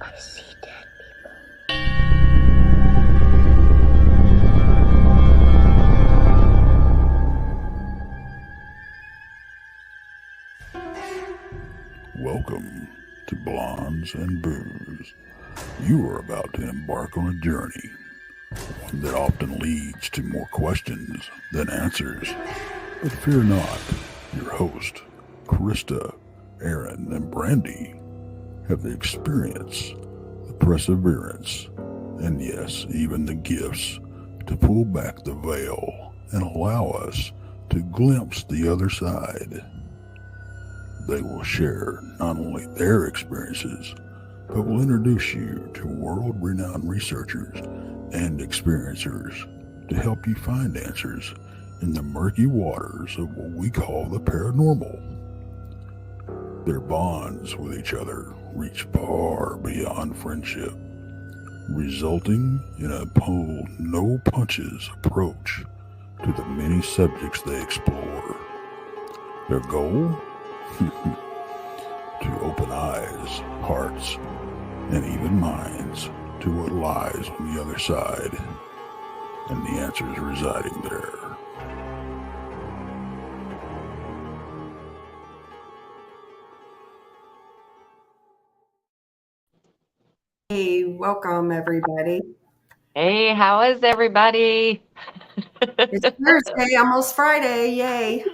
I see dead people. Welcome to Blondes and Booze. You are about to embark on a journey, one that often leads to more questions than answers. But fear not, your host, Krista, Aaron, and Brandy have the experience, the perseverance, and yes, even the gifts to pull back the veil and allow us to glimpse the other side. They will share not only their experiences, but will introduce you to world-renowned researchers and experiencers to help you find answers in the murky waters of what we call the paranormal. Their bonds with each other reach far beyond friendship, resulting in a pull no punches approach to the many subjects they explore. Their goal? To open eyes, hearts, and even minds to what lies on the other side, and the answers residing there. Hey, welcome everybody. Hey, how is everybody? It's Thursday, almost Friday. Yay.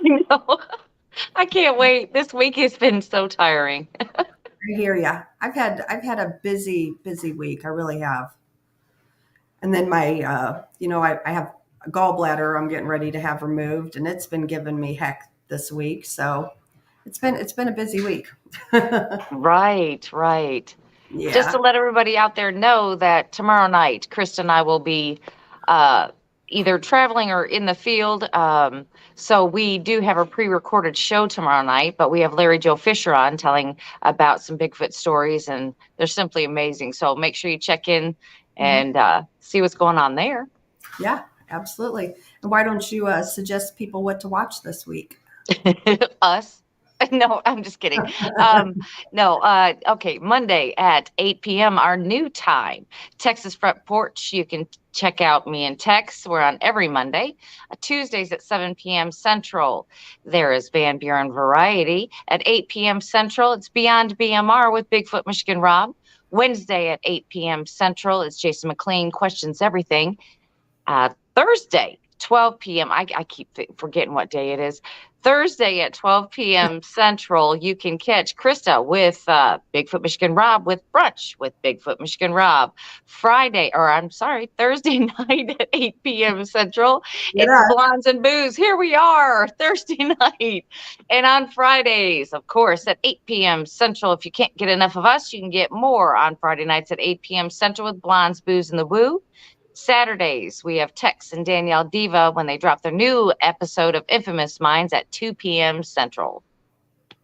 I can't wait. This week has been so tiring. I hear ya. I've had a busy week. I really have. And then my I have a gallbladder I'm getting ready to have removed, and it's been giving me heck this week. So it's been a busy week. Right. Yeah. Just to let everybody out there know that tomorrow night, Krista and I will be either traveling or in the field. So we do have a pre-recorded show tomorrow night, but we have Larry Joe Fisher on telling about some Bigfoot stories, and they're simply amazing. So make sure you check in and see what's going on there. Yeah, absolutely. And why don't you suggest people what to watch this week? Us. No, I'm just kidding. Okay. Monday at 8 p.m., our new time. Texas Front Porch. You can check out me and Tex. We're on every Monday. Tuesdays at 7 p.m. Central. There is Van Buren Variety. At 8 p.m. Central, it's Beyond BMR with Bigfoot Michigan Rob. Wednesday at 8 p.m. Central, it's Jason McLean Questions Everything. Thursday, 12 p.m. I keep forgetting what day it is. Thursday at 12 p.m. Central, you can catch Krista with Bigfoot Michigan Rob with Brunch with Bigfoot Michigan Rob. Thursday night at 8 p.m. Central, it's Blondes and Booze. Here we are, Thursday night. And on Fridays, of course, at 8 p.m. Central, if you can't get enough of us, you can get more on Friday nights at 8 p.m. Central with Blondes, Booze, and the Woo. Saturdays, we have Tex and Danielle Diva when they drop their new episode of Infamous Minds at 2 p.m. Central.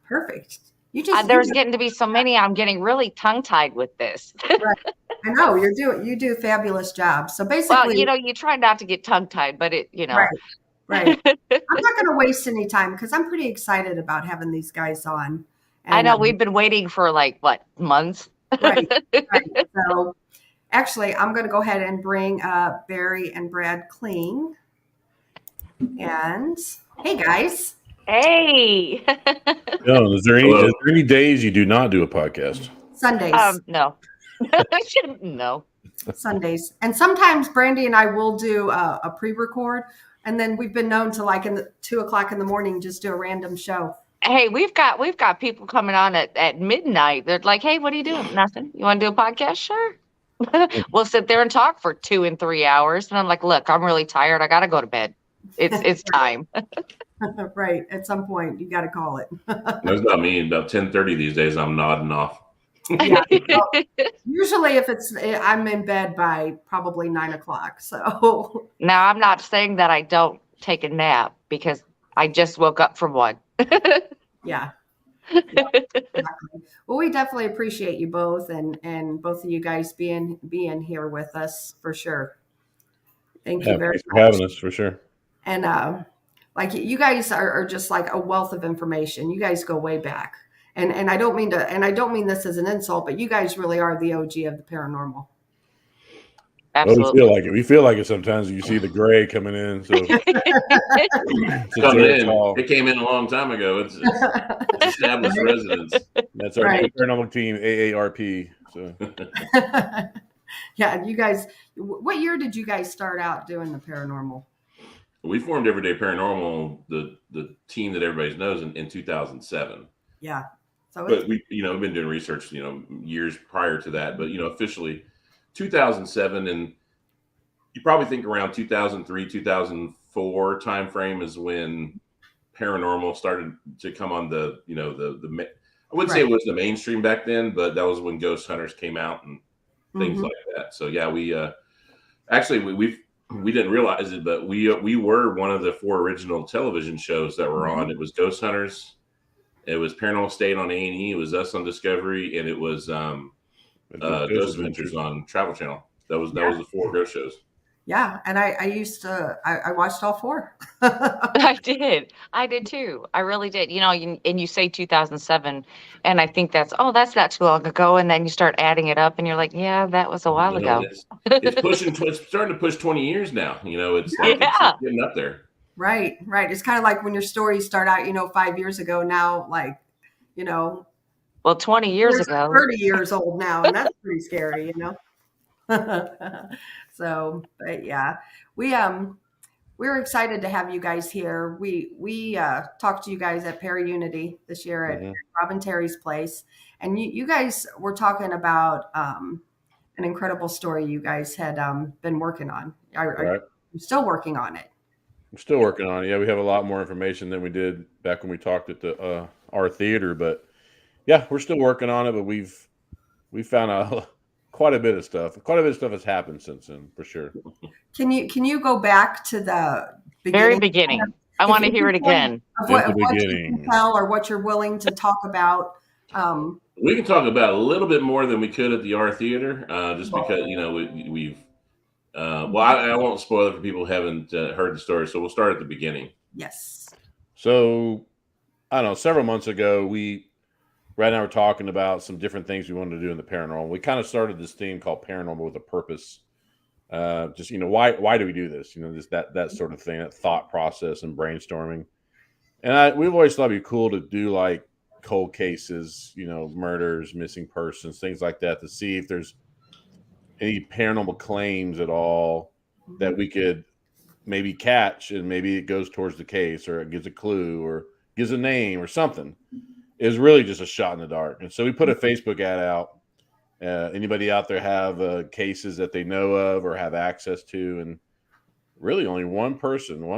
Perfect. There's getting to be so many. I'm getting really tongue-tied with this. Right. I know you do a fabulous job. So basically, well, you try not to get tongue-tied, but Right. I'm not going to waste any time because I'm pretty excited about having these guys on. And, I know we've been waiting for months. Right. So actually, I'm going to go ahead and bring Barry and Brad Klinge. And hey, guys. Hey. Is there any days you do not do a podcast? Sundays. No. No. Sundays. And sometimes Brandy and I will do a pre-record. And then we've been known to in the 2:00 in the morning, just do a random show. Hey, we've got people coming on at midnight. They're like, hey, what are you doing? Nothing. You want to do a podcast? Sure. We'll sit there and talk for 2 and 3 hours. And I'm like, look, I'm really tired. I got to go to bed. It's time. Right. At some point, you got to call it. That's not me. About 10:30 these days, I'm nodding off. Yeah. Well, usually I'm in bed by probably 9:00. So now I'm not saying that I don't take a nap because I just woke up from one. Yeah. Exactly. Well, we definitely appreciate you both and both of you guys being here with us for sure. Thank you very much for having us for sure. And you guys are just like a wealth of information. You guys go way back. And I don't mean this as an insult, but you guys really are the OG of the paranormal. Well, Absolutely. we feel like it. We feel like it sometimes. You see the gray coming in. So Coming in, it came in a long time ago. It's established residence. That's our new paranormal team, AARP. So yeah, you guys. What year did you guys start out doing the paranormal? We formed Everyday Paranormal, the team that everybody knows, in 2007. Yeah. So but we've been doing research, years prior to that, but officially 2007, and you probably think around 2003, 2004 timeframe is when paranormal started to come on the I wouldn't say it was the mainstream back then, but that was when Ghost Hunters came out and things like that. So yeah, we we didn't realize it, but we were one of the 4 original television shows that were on. It was Ghost Hunters, it was Paranormal State on A&E, it was us on Discovery, and it was Ghost Adventures on Travel Channel. That was the 4 ghost shows. Yeah, and I watched all 4. I did too. I really did. And you say 2007, and I think that's not too long ago. And then you start adding it up, and you're like, yeah, that was a while ago. It's starting to push 20 years now. It's it's getting up there. Right. It's kind of like when your stories start out, 5 years ago. Now, well, 20 years ago, 30 years old now, and that's pretty scary, So, but yeah, we're excited to have you guys here. We talked to you guys at Unity this year at Robin Terry's place, and you guys were talking about an incredible story you guys had been working on. Are you still working on it? I'm still working on it. Yeah, we have a lot more information than we did back when we talked at the our theater, but yeah, we're still working on it. But we found out quite a bit of stuff. Quite a bit of stuff has happened since then, for sure. Can you go back to the very beginning? I want to hear it again. What you can tell or what you're willing to talk about. We can talk about a little bit more than we could at the R Theater, just because we've. I won't spoil it for people who haven't heard the story, so we'll start at the beginning. Yes. So, I don't know. Several months ago, Brad and I were talking about some different things we wanted to do in the paranormal. We kind of started this theme called Paranormal with a Purpose. Just why do we do this? Just that sort of thing, that thought process and brainstorming. And we've always thought it'd be cool to do like cold cases, murders, missing persons, things like that, to see if there's any paranormal claims at all that we could maybe catch, and maybe it goes towards the case, or it gives a clue, or gives a name or something. It was really just a shot in the dark. And so we put a Facebook ad out. Anybody out there have cases that they know of or have access to? And really only one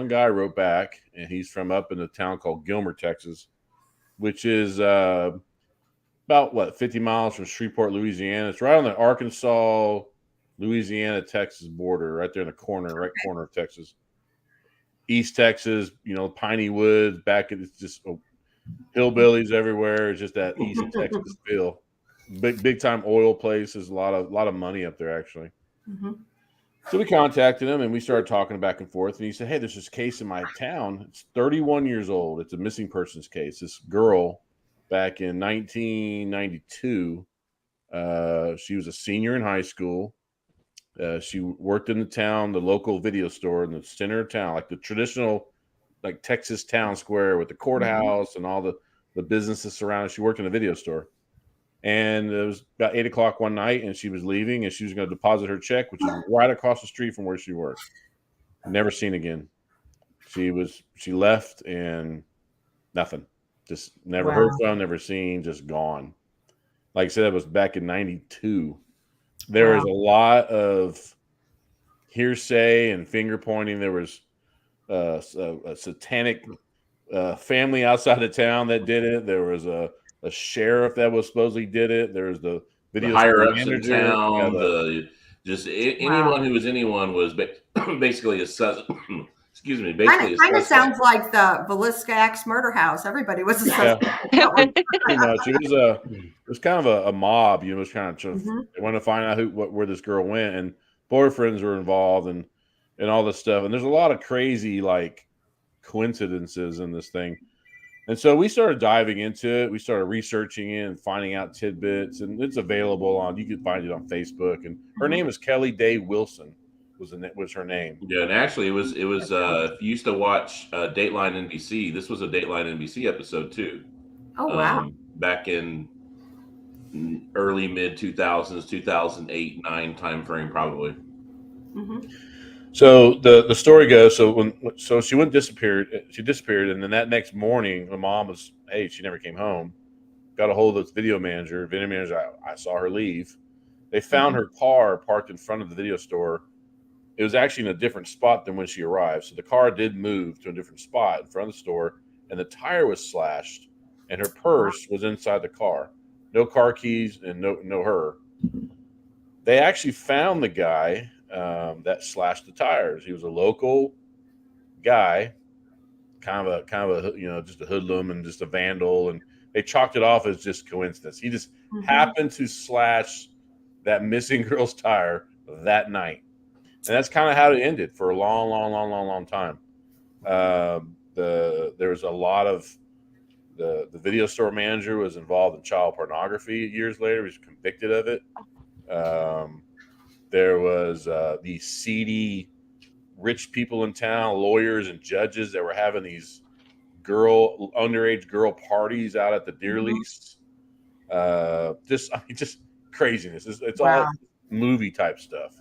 guy wrote back, and he's from up in a town called Gilmer, Texas, which is about 50 miles from Shreveport, Louisiana. It's right on the Arkansas, Louisiana, Texas border, right there in the right corner of Texas. East Texas, piney woods, it's just hillbillies everywhere. It's just that East Texas feel. Big time oil places, a lot of money up there, actually. So we contacted him, and we started talking back and forth, and he said, hey, there's this case in my town. It's 31 years old. It's a missing persons case. This girl, back in 1992, she was a senior in high school. She worked in the local video store in the center of town, like the traditional Texas town square with the courthouse and all the businesses surrounding. She worked in a video store. And it was about 8 o'clock one night, and she was leaving, and she was going to deposit her check, which is right across the street from where she worked. Never seen again. She left, and nothing. Just never heard from, never seen, just gone. Like I said, it was back in 92. There was a lot of hearsay and finger pointing. There was a satanic family outside of town that did it. There was a sheriff that was supposedly did it. There's the video higher ups in town. Anyone who was anyone was basically a excuse me. Basically, kind of sounds like the Villisca Axe murder house. Everybody was a suspect. Pretty much. It was kind of a mob. It was kind of they wanted to find out where this girl went, and boyfriends were involved, and all this stuff. And there's a lot of crazy coincidences in this thing. And so we started diving into it. We started researching it and finding out tidbits, and it's available on. You can find it on Facebook. And her name is Kelly Day Wilson. Was her name? Yeah, and actually, it was. If you used to watch Dateline NBC, this was a Dateline NBC episode too. Oh wow. Back in early mid 2000s, 2008, 9 time frame probably. Hmm. So the story goes. So she went disappeared. She disappeared, and then that next morning, the mom was, hey, she never came home. Got a hold of the video manager. Video manager, I saw her leave. They found her car parked in front of the video store. It was actually in a different spot than when she arrived. So the car did move to a different spot in front of the store, and the tire was slashed, and her purse was inside the car. No car keys and no her. They actually found the guy that slashed the tires. He was a local guy, kind of a just a hoodlum and just a vandal, and they chalked it off as just coincidence. He just happened to slash that missing girl's tire that night. And that's kind of how it ended for a long time. There's a lot of the video store manager was involved in child pornography years later. He was convicted of it. There was these seedy rich people in town, lawyers and judges that were having these underage girl parties out at the deer lease. Just craziness. It's all movie type stuff.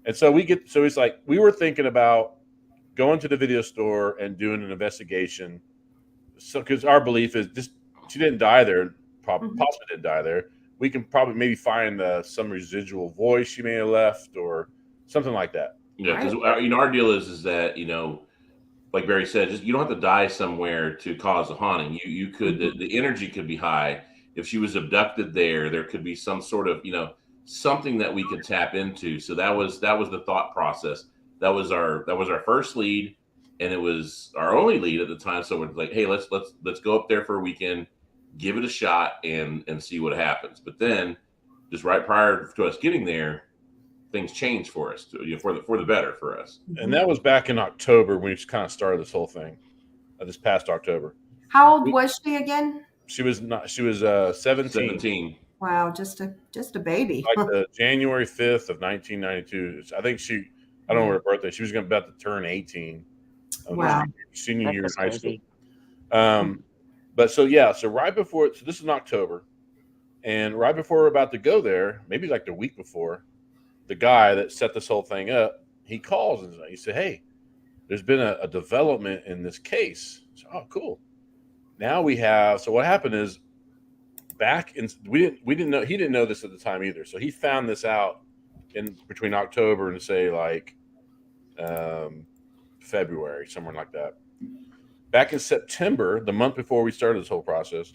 And so it's like we were thinking about going to the video store and doing an investigation. So, because our belief is just she didn't die there, possibly didn't die there. We can probably maybe find some residual voice she may have left or something like that. Yeah, because our deal is that like Barry said, just you don't have to die somewhere to cause a haunting. You could the energy could be high. If she was abducted there could be some sort of something that we could tap into. So that was the thought process. That was our first lead, and it was our only lead at the time. So we're like, hey, let's go up there for a weekend, give it a shot, and see what happens. But then, just right prior to us getting there, things changed for us, for the better for us. And that was back in October when we kind of started this whole thing. This past October. How old was she again? She was 17. 17. Wow, just a baby. Like the January 5th of 1992. I think I don't know her birthday. She was about to turn 18. Wow. Senior year in high school. But so right before, so this is in October, and right before we're about to go there, maybe like the week before, the guy that set this whole thing up, he calls and he said, hey, there's been a development in this case. So, oh, cool. Now we have, so what happened is we didn't know, he didn't know this at the time either. So he found this out in between October and say like February, somewhere like that. Back in September, the month before we started this whole process,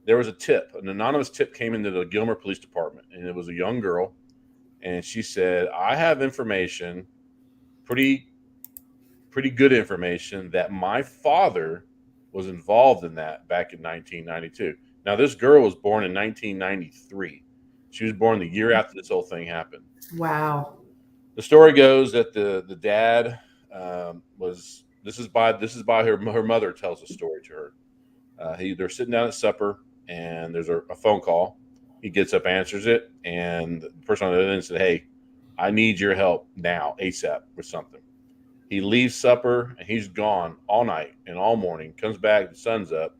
there was a tip. An anonymous tip came into the Gilmer Police Department, and it was a young girl. And she said, I have information, pretty good information, that my father was involved in that back in 1992. Now, this girl was born in 1993. She was born the year after this whole thing happened. Wow. The story goes that the dad was. This is by her mother tells the story to her. They're sitting down at supper, and there's a phone call. He gets up, answers it, and the person on the other end said, hey, I need your help now, ASAP, with something. He leaves supper, and he's gone all night and all morning. Comes back, the sun's up,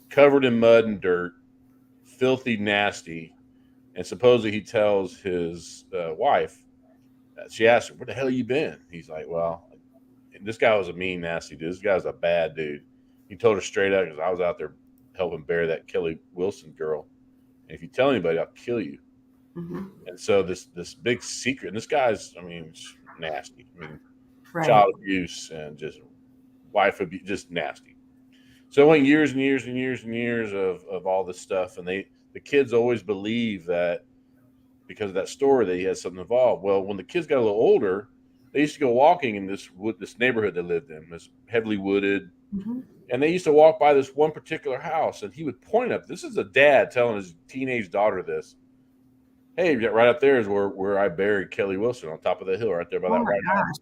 covered in mud and dirt, filthy, nasty. And supposedly he tells his wife, she asked her, where the hell you been? He's like, well, this guy was a mean, nasty dude. This guy's a bad dude. He told her straight up, because I was out there helping bury that Kelly Wilson girl. And if you tell anybody, I'll kill you. And so this big secret, and this guy's, nasty. Child abuse and just wife abuse, just nasty. So it went years and years and years and years of all this stuff. And the kids always believe that because of that story that he has something involved. Well, when the kids got a little older, they used to go walking in this neighborhood they lived in, this heavily wooded. And they used to walk by this one particular house, and he would point up. This is a dad telling his teenage daughter this. Hey, right up there is where I buried Kelly Wilson, on top of the hill right there by that white house.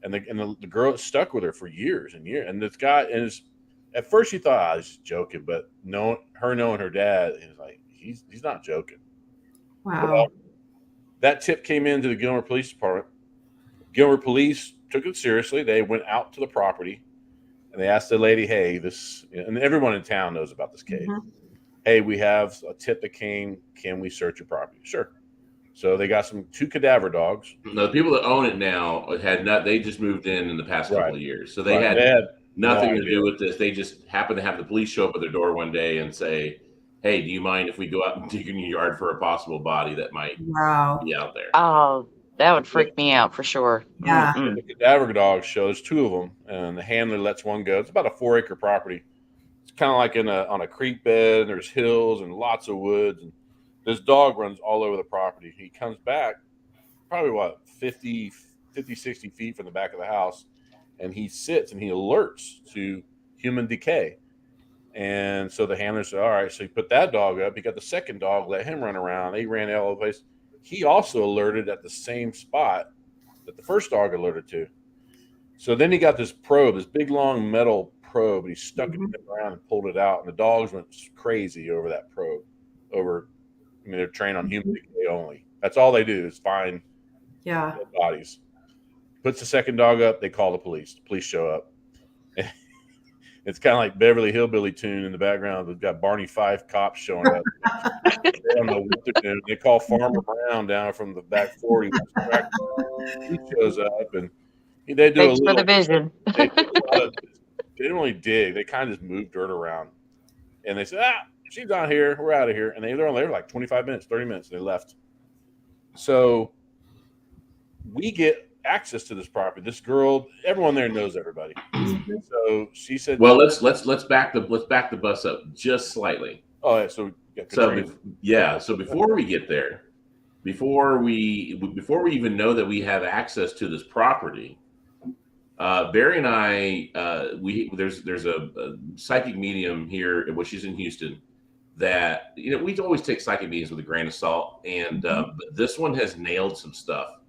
And the girl stuck with her for years and years. And this guy At first, she thought I was just joking, but knowing her dad, he was like, he's not joking. Wow. Well, that tip came into the Gilmer Police Department. Gilmer Police took it seriously. They went out to the property and they asked the lady, "Hey, this," and everyone in town knows about this cave. Mhm. Hey, we have a tip that came. Can we search your property? Sure. So they got 2 cadaver dogs. No, the people that own it now they just moved in the past couple of years, so they had nothing to do with this. They just happened to have the police show up at their door one day and say, "Hey, do you mind if we go out and dig in your yard for a possible body that might be out there?" Oh, that would freak me out for sure. Yeah. Mm-mm. The cadaver dogs show there's 2 of them, and the handler lets one go. It's about a 4-acre property. It's kind of like on a creek bed, and there's hills and lots of woods, and this dog runs all over the property. He comes back probably 50, 60 feet from the back of the house, and he sits and he alerts to human decay. And so the handler said, all right, so he put that dog up. He got the second dog, let him run around. They ran all over the place. He also alerted at the same spot that the first dog alerted to. So then he got this probe, this big long metal probe, and he stuck it in the ground and pulled it out. And the dogs went crazy over that probe. They're trained on human decay only. That's all they do is find dead bodies. Puts the second dog up, they call the police. The police show up. It's kind of like Beverly Hillbilly tune in the background. We've got Barney Fife cops showing up. They don't know what they're doing. They call Farmer Brown down from the back 40. He shows up and they do Thanks for the vision. They didn't really dig. They kind of just moved dirt around. And they said, she's not here. We're out of here. And they were only there like 25 minutes, 30 minutes. They left. So we get access to this property. This girl, everyone there knows everybody. So she said, "Well, let's back the bus up just slightly." Oh, yeah. So before we get there, before we even know that we have access to this property, Barry and I, there's a psychic medium here, well, she's in Houston, that we always take psychic mediums with a grain of salt, and but this one has nailed some stuff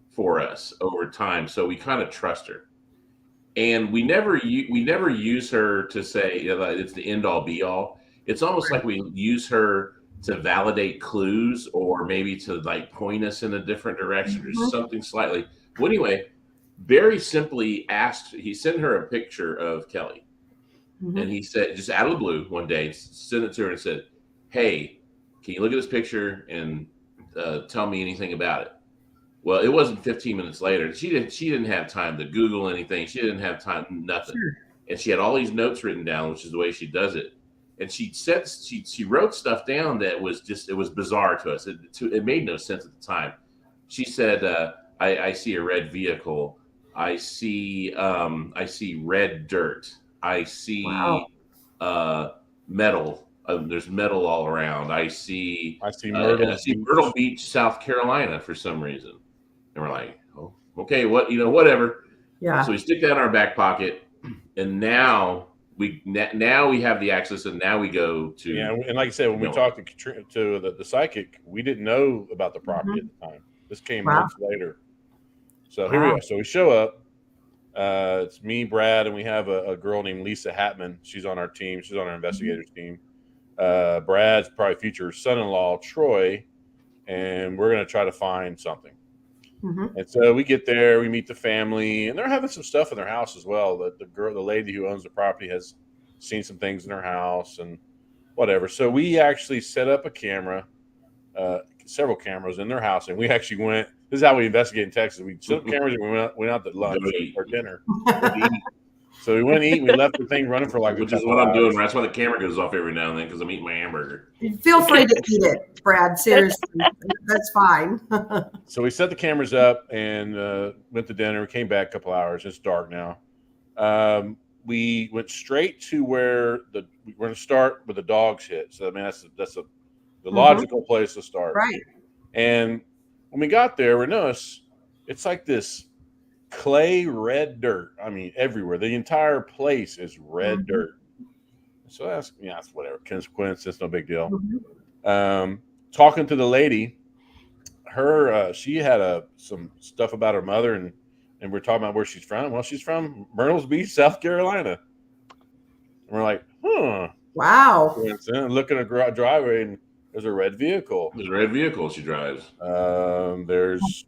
for us over time, so we kind of trust her, and we never use her to say it's the end all be all. It's almost like we use her to validate clues or maybe to like point us in a different direction or something slightly. Well, anyway, Barry simply he sent her a picture of Kelly, and he said, just out of the blue one day, sent it to her and said, "Hey, can you look at this picture and tell me anything about it?" Well, it wasn't 15 minutes later. She didn't have time to Google anything. She didn't have time, nothing. Sure. And she had all these notes written down, which is the way she does it. And she wrote stuff down that was it was bizarre to us. It made no sense at the time. She said, I see a red vehicle. I see red dirt. I see metal. There's metal all around. I see Myrtle Beach, South Carolina, for some reason. And we're like, oh, okay, whatever. Yeah. So we stick that in our back pocket, and now we have the access, and now we go to. Yeah, and like I said, when we talked to the psychic, we didn't know about the property at the time. This came months later. So here we go. So we show up. It's me, Brad, and we have a girl named Lisa Hatman. She's on our team. She's on our investigators team. Brad's probably future son-in-law, Troy, and we're going to try to find something. And so we get there, we meet the family, and they're having some stuff in their house as well. The lady who owns the property has seen some things in her house and whatever. So we actually set up a camera, several cameras in their house, and we actually went. This is how we investigate in Texas. We set up cameras and we went out to lunch or dinner. So we went to eat. And we left the thing running for which is what I'm doing. That's why the camera goes off every now and then, because I'm eating my hamburger. Feel free to eat it, Brad. Seriously, that's fine. So we set the cameras up and went to dinner. We came back a couple hours. It's dark now. We went straight to where we're going to start with the dogs hit. So I mean that's the logical place to start. Right. And when we got there, we noticed it's like this clay red dirt. I mean, everywhere. The entire place is red dirt. So that's whatever. Coincidence, no big deal. Talking to the lady, she had some stuff about her mother, and we're talking about where she's from. Well, she's from Myrtle Beach, South Carolina. And we're like, huh. Wow. And look at a driveway, and there's a red vehicle. There's a red vehicle she drives. There's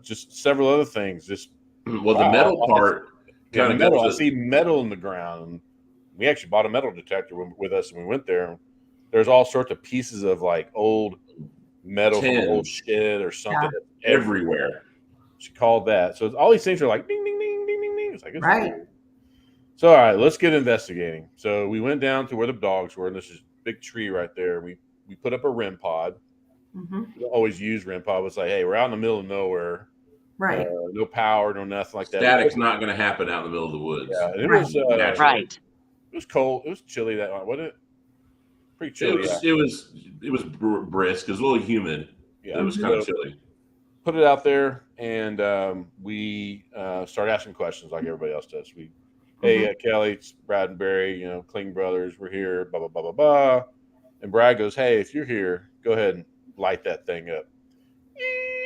just several other things. Just Well, the metal part kind of metal. I goes. see metal in the ground. We actually bought a metal detector with us, and we went there. There's all sorts of pieces of like old metal from an old shed or something everywhere. She called that. So all these things are like ding, ding, ding, ding, ding, ding. It's like, it's Right. weird. So, all right, let's get investigating. So we went down to where the dogs were, and there's this big tree right there. We put up a REM pod. Mm-hmm. We don't always use REM pod. It's like, hey, we're out in the middle of nowhere. Right. No power, no nothing like that. Static's not going to happen out in the middle of the woods. Yeah, and it Right. was Right. It was cold. It was chilly that night, wasn't it? Pretty chilly. It was brisk. It was a little humid. Yeah, it was kind of chilly. Put it out there, and we started asking questions like everybody else does. Hey, Kelly, it's Brad and Barry, Klinge Brothers, we're here, blah, blah, blah, blah, blah. And Brad goes, hey, if you're here, go ahead and light that thing up.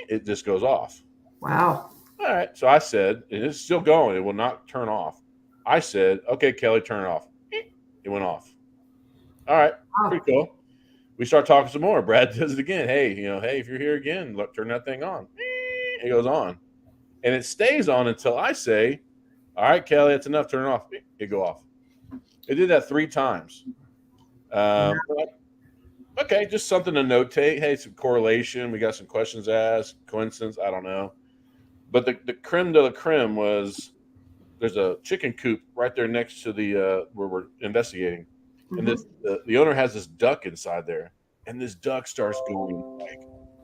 It just goes off. Wow. All right. So I said, and it's still going. It will not turn off. I said, okay, Kelly, turn it off. It went off. All right. Wow. Pretty cool. We start talking some more. Brad does it again. Hey, hey, if you're here again, look, turn that thing on. It goes on. And it stays on until I say, all right, Kelly, that's enough. Turn it off. It go off. It did that 3 times. Okay, just something to notate. Hey, some correlation. We got some questions asked. Coincidence? I don't know. But the creme de la creme was there's a chicken coop right there next to the where we're investigating, and the owner has this duck inside there, and this duck starts going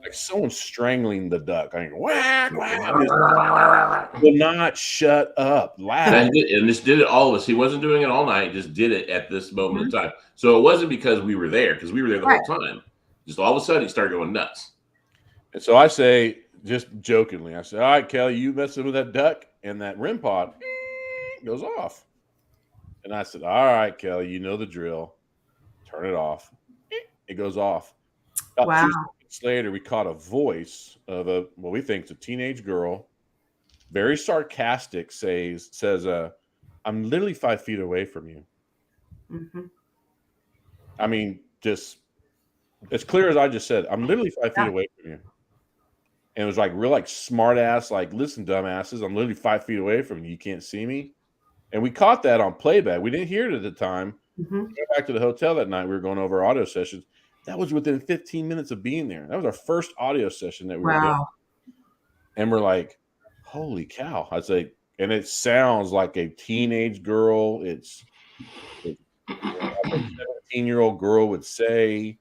like someone's strangling the duck. I mean, whack, whack, will not shut up. Loud. And this did it all of us. He wasn't doing it all night. Just did it at this moment in time. So it wasn't because we were there, because we were there the whole time. Just all of a sudden, he started going nuts. And so I say, just jokingly, I said, all right, Kelly, you messing with that duck, and that REM pod goes off. And I said, all right, Kelly, you know the drill. Turn it off. It goes off. About 2 seconds later, we caught a voice of what we think is a teenage girl, very sarcastic, says, I'm literally 5 feet away from you. Mm-hmm. I mean, just as clear as I just said, I'm literally 5 feet away from you. And it was like real, like smart ass, like, listen, dumbasses, I'm literally 5 feet away from you. You can't see me. And we caught that on playback. We didn't hear it at the time. We went back to the hotel that night. We were going over our audio sessions. That was within 15 minutes of being there. That was our first audio session that we were doing. And we're like, holy cow. I'd say, and it sounds like a teenage girl. It's a 17-year-old girl would say.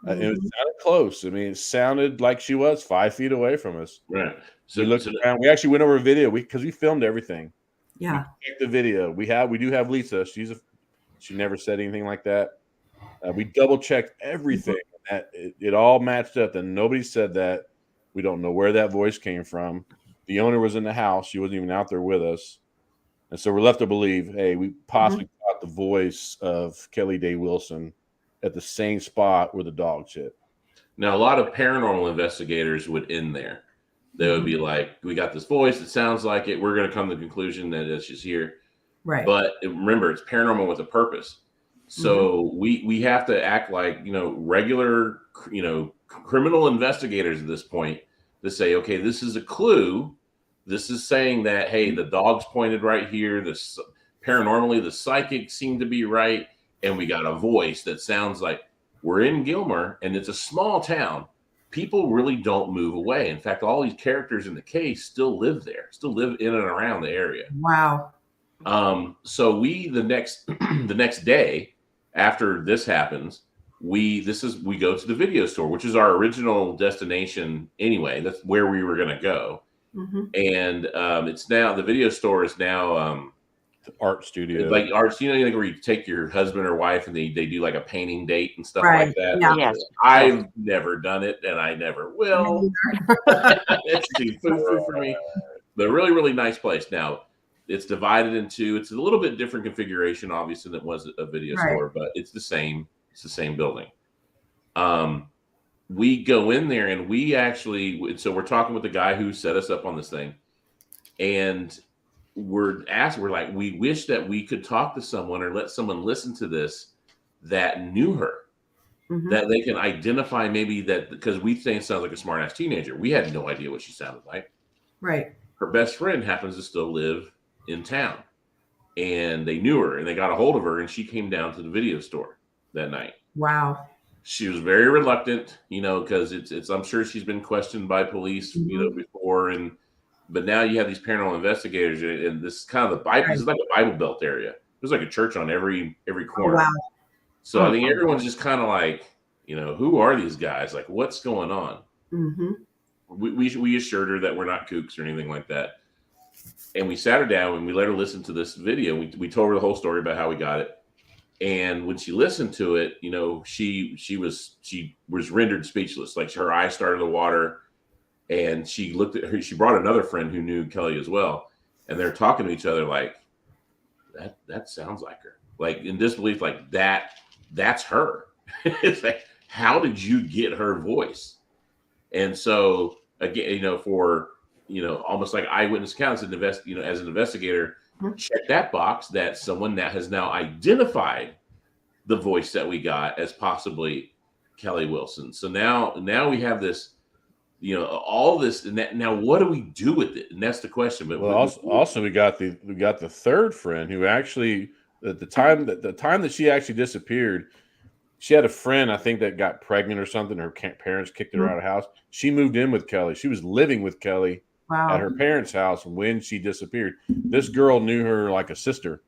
It sounded close. I mean, it sounded like she was 5 feet away from us. Right. So we looked around. We actually went over a video because we filmed everything. Yeah. We checked the video. We do have Lisa. She never said anything like that. We double checked everything. That it all matched up, and nobody said that. We don't know where that voice came from. The owner was in the house. She wasn't even out there with us. And so we're left to believe, hey, we possibly got the voice of Kelly Day Wilson at the same spot where the dog shit. Now, a lot of paranormal investigators would end there. They would be like, we got this voice. It sounds like it. We're going to come to the conclusion that it's just here. Right. But remember, it's paranormal with a purpose. So we have to act like, regular, criminal investigators at this point to say, okay, this is a clue. This is saying that, hey, the dog's pointed right here. Paranormally, the psychic seemed to be right. And we got a voice that sounds like we're in Gilmer, and it's a small town. People really don't move away. In fact, all these characters in the case still live there, still live in and around the area. Wow. So the next day after this happens, we go to the video store, which is our original destination anyway. That's where we were going to go. And it's now, the video store is now art studio, like arts, where you take your husband or wife and they do like a painting date and stuff like that. Yeah. Yes. I've never done it, and I never will. It's too foo-foo for me. But really, really nice place. Now, it's divided into, it's a little bit different configuration, obviously, than it was a video store, but it's the same. It's the same building. We go in there, and we actually, so we're talking with the guy who set us up on this thing, and we're like, we wish that we could talk to someone or let someone listen to this that knew her, that they can identify maybe that, because we think it sounds like a smart ass teenager. We had no idea what she sounded like. Right. Her best friend happens to still live in town, and they knew her and they got a hold of her, and she came down to the video store that night. Wow. She was very reluctant, because it's I'm sure she's been questioned by police, before, but now you have these paranormal investigators, and this is kind of the Bible. This is like a Bible Belt area. There's like a church on every corner. Wow. So I think everyone's just kind of like, who are these guys? Like, what's going on? We assured her that we're not kooks or anything like that, and we sat her down and we let her listen to this video. We told her the whole story about how we got it. And when she listened to it, she was rendered speechless. Like, her eyes started to water, and she looked at her. She brought another friend who knew Kelly as well, and they're talking to each other like, that sounds like her. Like, in disbelief, like that's her. It's like, how did you get her voice? And so again, for almost like eyewitness accounts, as an investigator. Check that box that someone that has now identified the voice that we got as possibly Kelly Wilson. So now we have this, all this, and now what do we do with it? And that's the question. But also we got the third friend who actually, at the time that she actually disappeared, she had a friend, I think, that got pregnant or something. Her parents kicked her out of the house. She moved in with Kelly. She was living with Kelly. Wow. At her parents' house when she disappeared. This girl knew her like a sister.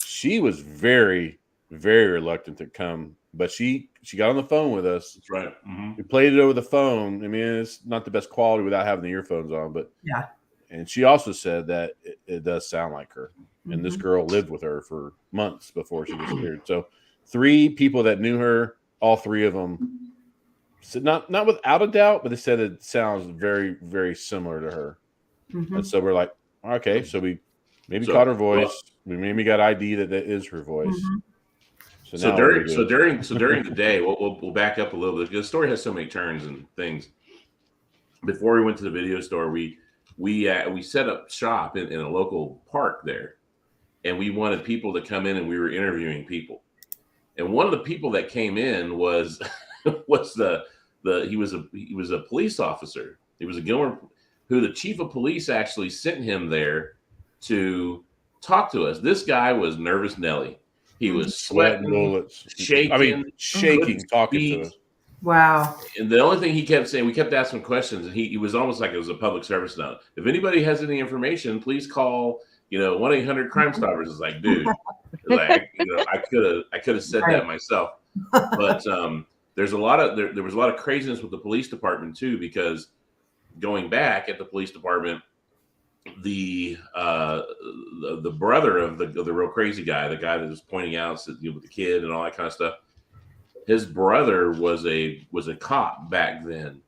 She was very, very reluctant to come, but she got on the phone with us. That's right. We played it over the phone. I mean, it's not the best quality without having the earphones on, but yeah. And she also said that it does sound like her. And this girl lived with her for months before she disappeared. So 3 people that knew her, all 3 of them. So not without a doubt, but they said it sounds very, very similar to her. And so we're like, okay, so we maybe caught her voice. We maybe got ID that is her voice. So during the day, we'll back up a little bit because the story has so many turns and things. Before we went to the video store, we set up shop in a local park there, and we wanted people to come in, and we were interviewing people. And one of the people that came in was he was a police officer. He was a Gilmer, who the chief of police actually sent him there to talk to us. This guy was nervous Nelly. He was sweating, bullets, shaking, talking to us. Wow. And the only thing he kept saying, we kept asking questions, and he was almost like it was a public service announcement. If anybody has any information, please call 1-800 Crime Stoppers. It's like, dude, I could have said that myself. But there was a lot of craziness with the police department too, because going back at the police department, the brother of the real crazy guy, the guy that was pointing out with the kid and all that kind of stuff, his brother was a cop back then,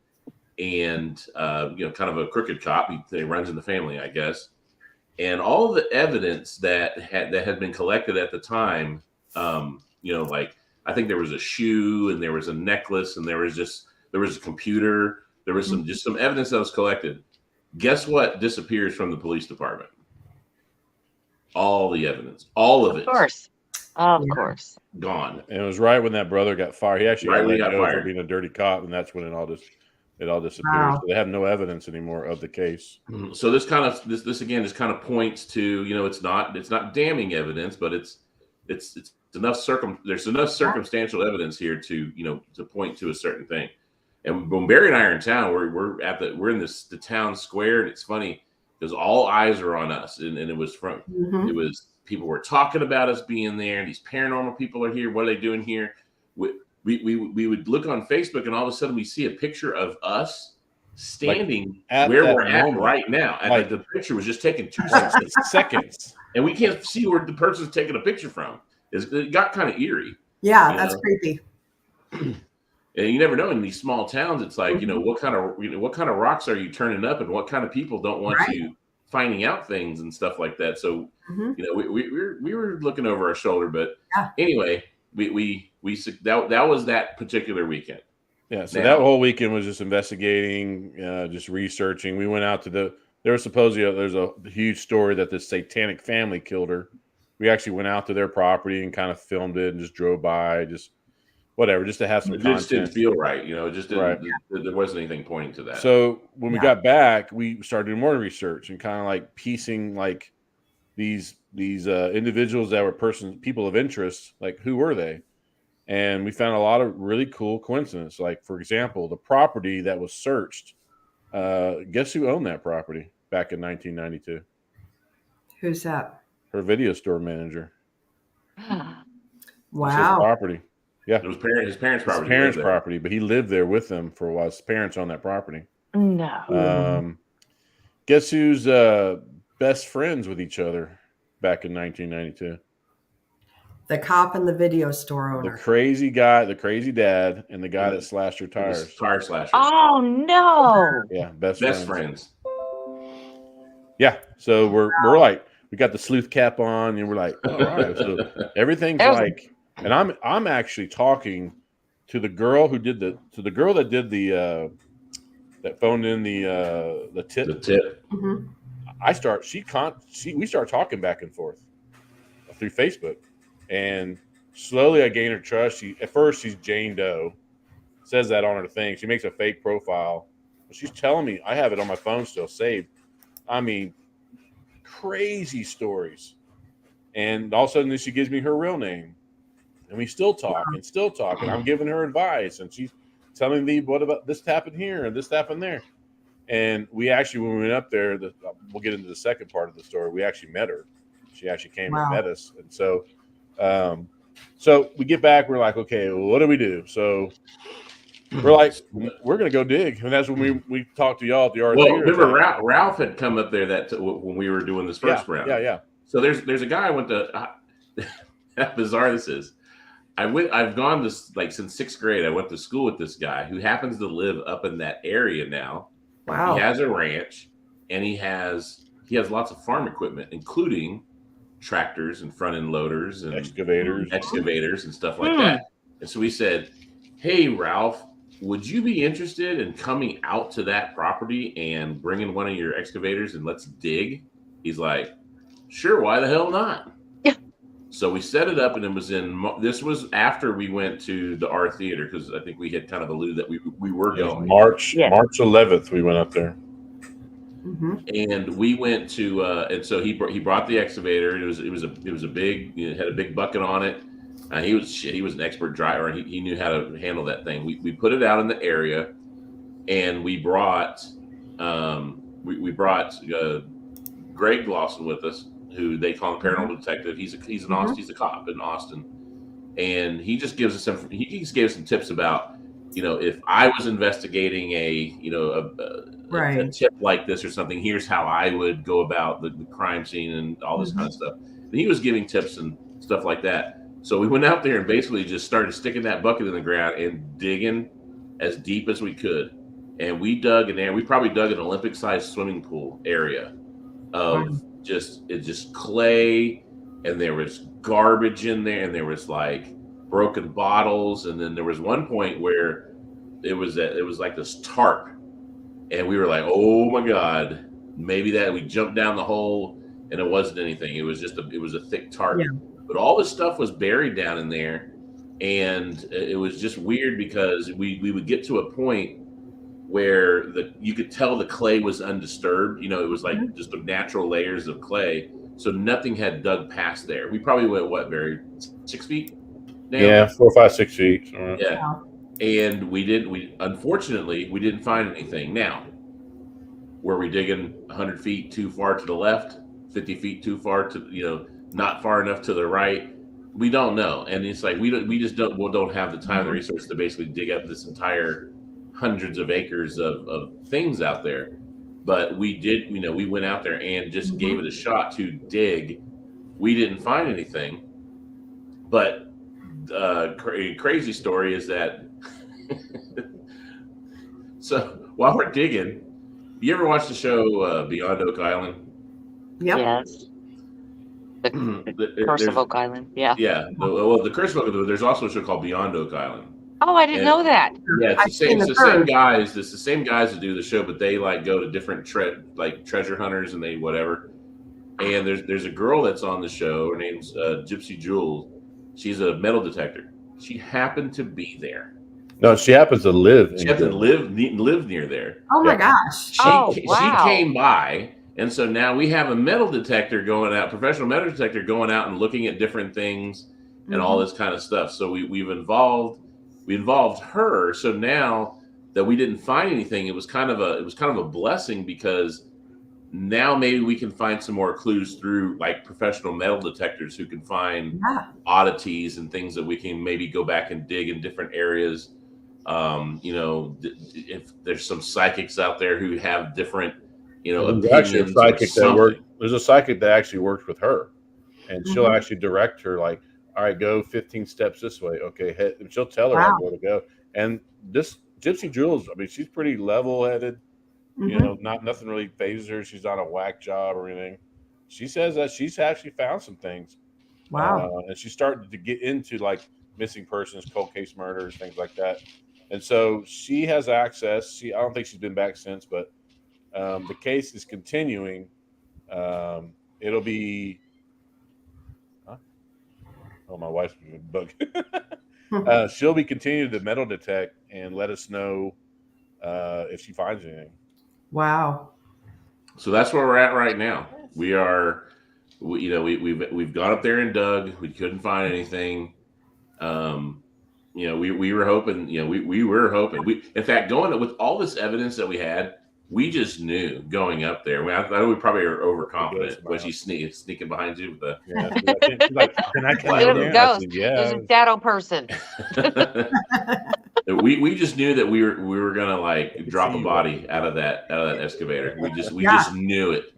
and kind of a crooked cop. He runs in the family, I guess. And all the evidence that had been collected at the time, like I think there was a shoe and there was a necklace and there was a computer. There was some evidence that was collected. Guess what disappears from the police department? All the evidence, all of it. Of course. Gone. And it was right when that brother got fired. He actually got fired for being a dirty cop, and that's when it all disappeared. Wow. So they have no evidence anymore of the case. So this again just kind of points to, it's not damning evidence, but it's enough there's enough circumstantial evidence here to point to a certain thing. And when Barry and I are in town, we're in the town square, and it's funny because all eyes are on us, and it was from it was people were talking about us being there, and these paranormal people are here. What are they doing here? We would look on Facebook, and all of a sudden we see a picture of us standing where we're at right now. And the picture was just taken 2 seconds, and we can't see where the person's taking a picture from. It got kind of eerie. Yeah, that's creepy. And you never know in these small towns. It's like what kind of rocks are you turning up, and what kind of people don't want you finding out things and stuff like that. So we were looking over our shoulder, but anyway, that was that particular weekend. Yeah, so that whole weekend was just investigating, just researching. We went out to there there was supposedly there's a huge story that this satanic family killed her. We actually went out to their property and kind of filmed it and just drove by, just whatever, just to have some It just didn't content. feel right. It just didn't. Right. There wasn't anything pointing to that. So when we Yeah. got back, we started doing more research and kind of like piecing like these individuals that were people of interest, like who were they? And we found a lot of really cool coincidences. Like, for example, the property that was searched, guess who owned that property back in 1992? Who's that? Her video store manager. It's his Wow. property. Yeah. It was his parents' property. His parents' property, but he lived there with them for a while. His parents owned that property. No. Guess who's best friends with each other back in 1992? The cop and the video store The owner. crazy guy, the crazy dad, and the guy that slashed her tires. Tire slasher. Oh no. Yeah, best friends. Yeah, so we're like, we got the sleuth cap on, and we're like, all right. So everything's That was- like, and I'm actually talking to the girl that did the that phoned in the tip. The tip. Mhm. We start talking back and forth through Facebook, and slowly I gain her trust. At first she's Jane Doe, says that on her thing. She makes a fake profile. She's telling me, I have it on my phone still saved. I mean, crazy stories. And all of a sudden she gives me her real name, and we still talk and I'm giving her advice, and she's telling me, what about this happened here and this happened there. And we actually, when we went up there, we'll get into the second part of the story. We actually met her. She actually came and met us. And so, so we get back. We're like, okay, well, what do we do? So we're like, we're going to go dig. And that's when we talked to y'all at the art. Well, remember Ralph had come up there when we were doing this first round. Yeah. So there's a guy I went to. How bizarre this is. I've gone this like since sixth grade. I went to school with this guy who happens to live up in that area now. Wow. He has a ranch, and he has lots of farm equipment, including tractors and front end loaders and excavators and stuff like that. And so we said, "Hey, Ralph, would you be interested in coming out to that property and bringing one of your excavators and let's dig?" He's like, "Sure, why the hell not?" So we set it up, and this was after we went to the R Theater, because I think we had kind of alluded that we were going. March 11th, we went up there. Mm-hmm. And we went to, and so he brought the excavator. It was a big, had a big bucket on it. He was an expert driver. He knew how to handle that thing. We put it out in the area, and we brought Greg Lawson with us, who they call a paranormal detective. He's a cop in Austin, and he just gives us some tips about, if I was investigating a tip like this or something, here's how I would go about the crime scene and all this kind of stuff. And he was giving tips and stuff like that. So we went out there and basically just started sticking that bucket in the ground and digging as deep as we could. And we dug in there. We probably dug an Olympic-sized swimming pool area of just clay, and there was garbage in there, and there was like broken bottles, and then there was one point where it was like this tarp, and we were like, oh my god, maybe that. We jumped down the hole, and it wasn't anything. It was a thick tarp, but all this stuff was buried down in there, and it was just weird because we would get to a point where you could tell the clay was undisturbed. It was like just the natural layers of clay. So nothing had dug past there. We probably went, Barry, 6 feet down? Yeah, 4, 5, 6 feet. Yeah. And unfortunately, we didn't find anything. Now, were we digging 100 feet too far to the left, 50 feet too far to, not far enough to the right? We don't know. And it's like, we just don't have the time and the resources to basically dig up this entire hundreds of acres of things out there. But we did, we went out there and just gave it a shot to dig. We didn't find anything. But crazy story is that so while we're digging, you ever watch the show Beyond Oak Island? Yep. Yes. The Curse of Oak Island. Yeah. Yeah. Well, the Curse of Oak Island, there's also a show called Beyond Oak Island. Oh, I didn't know that. Yeah, I've seen it's the the same bird. guys. It's the same guys that do the show, but they like go to different treasure hunters and they whatever. And there's a girl that's on the show. Her name's Gypsy Jules. She's a metal detector. She happened to be there. No, she happens to live. She happens to live near there. Oh my Yeah. gosh. She wow. came by, and so now we have a metal detector going out, professional metal detector going out and looking at different things and all this kind of stuff. So we involved her. So now that we didn't find anything, it was kind of a blessing, because now maybe we can find some more clues through like professional metal detectors who can find oddities and things that we can maybe go back and dig in different areas. If there's some psychics out there who have different, opinions or something. There's a psychic that actually works with her, and she'll actually direct her, like, all right, go 15 steps this way. Okay. And she'll tell her like where to go. And this Gypsy Jules, I mean, she's pretty level-headed. Nothing really phases her. She's not a whack job or anything. She says that she's actually found some things. Wow. And she started to get into like missing persons, cold case murders, things like that. And so she has access. I don't think she's been back since, but the case is continuing. It'll be. Huh? Oh, my wife's bug. She'll be continuing to metal detect and let us know if she finds anything. Wow. So that's where we're at right now. We've gone up there and dug. We couldn't find anything. We were hoping. We were hoping. In fact, going with all this evidence that we had, we just knew going up there. I know we probably are overconfident. Was she sneaking behind you with the? Yeah, she's like, can I come It in was here? a ghost. Yeah. It was a shadow person. We just knew that we were gonna like drop a body out of that excavator. We just knew it.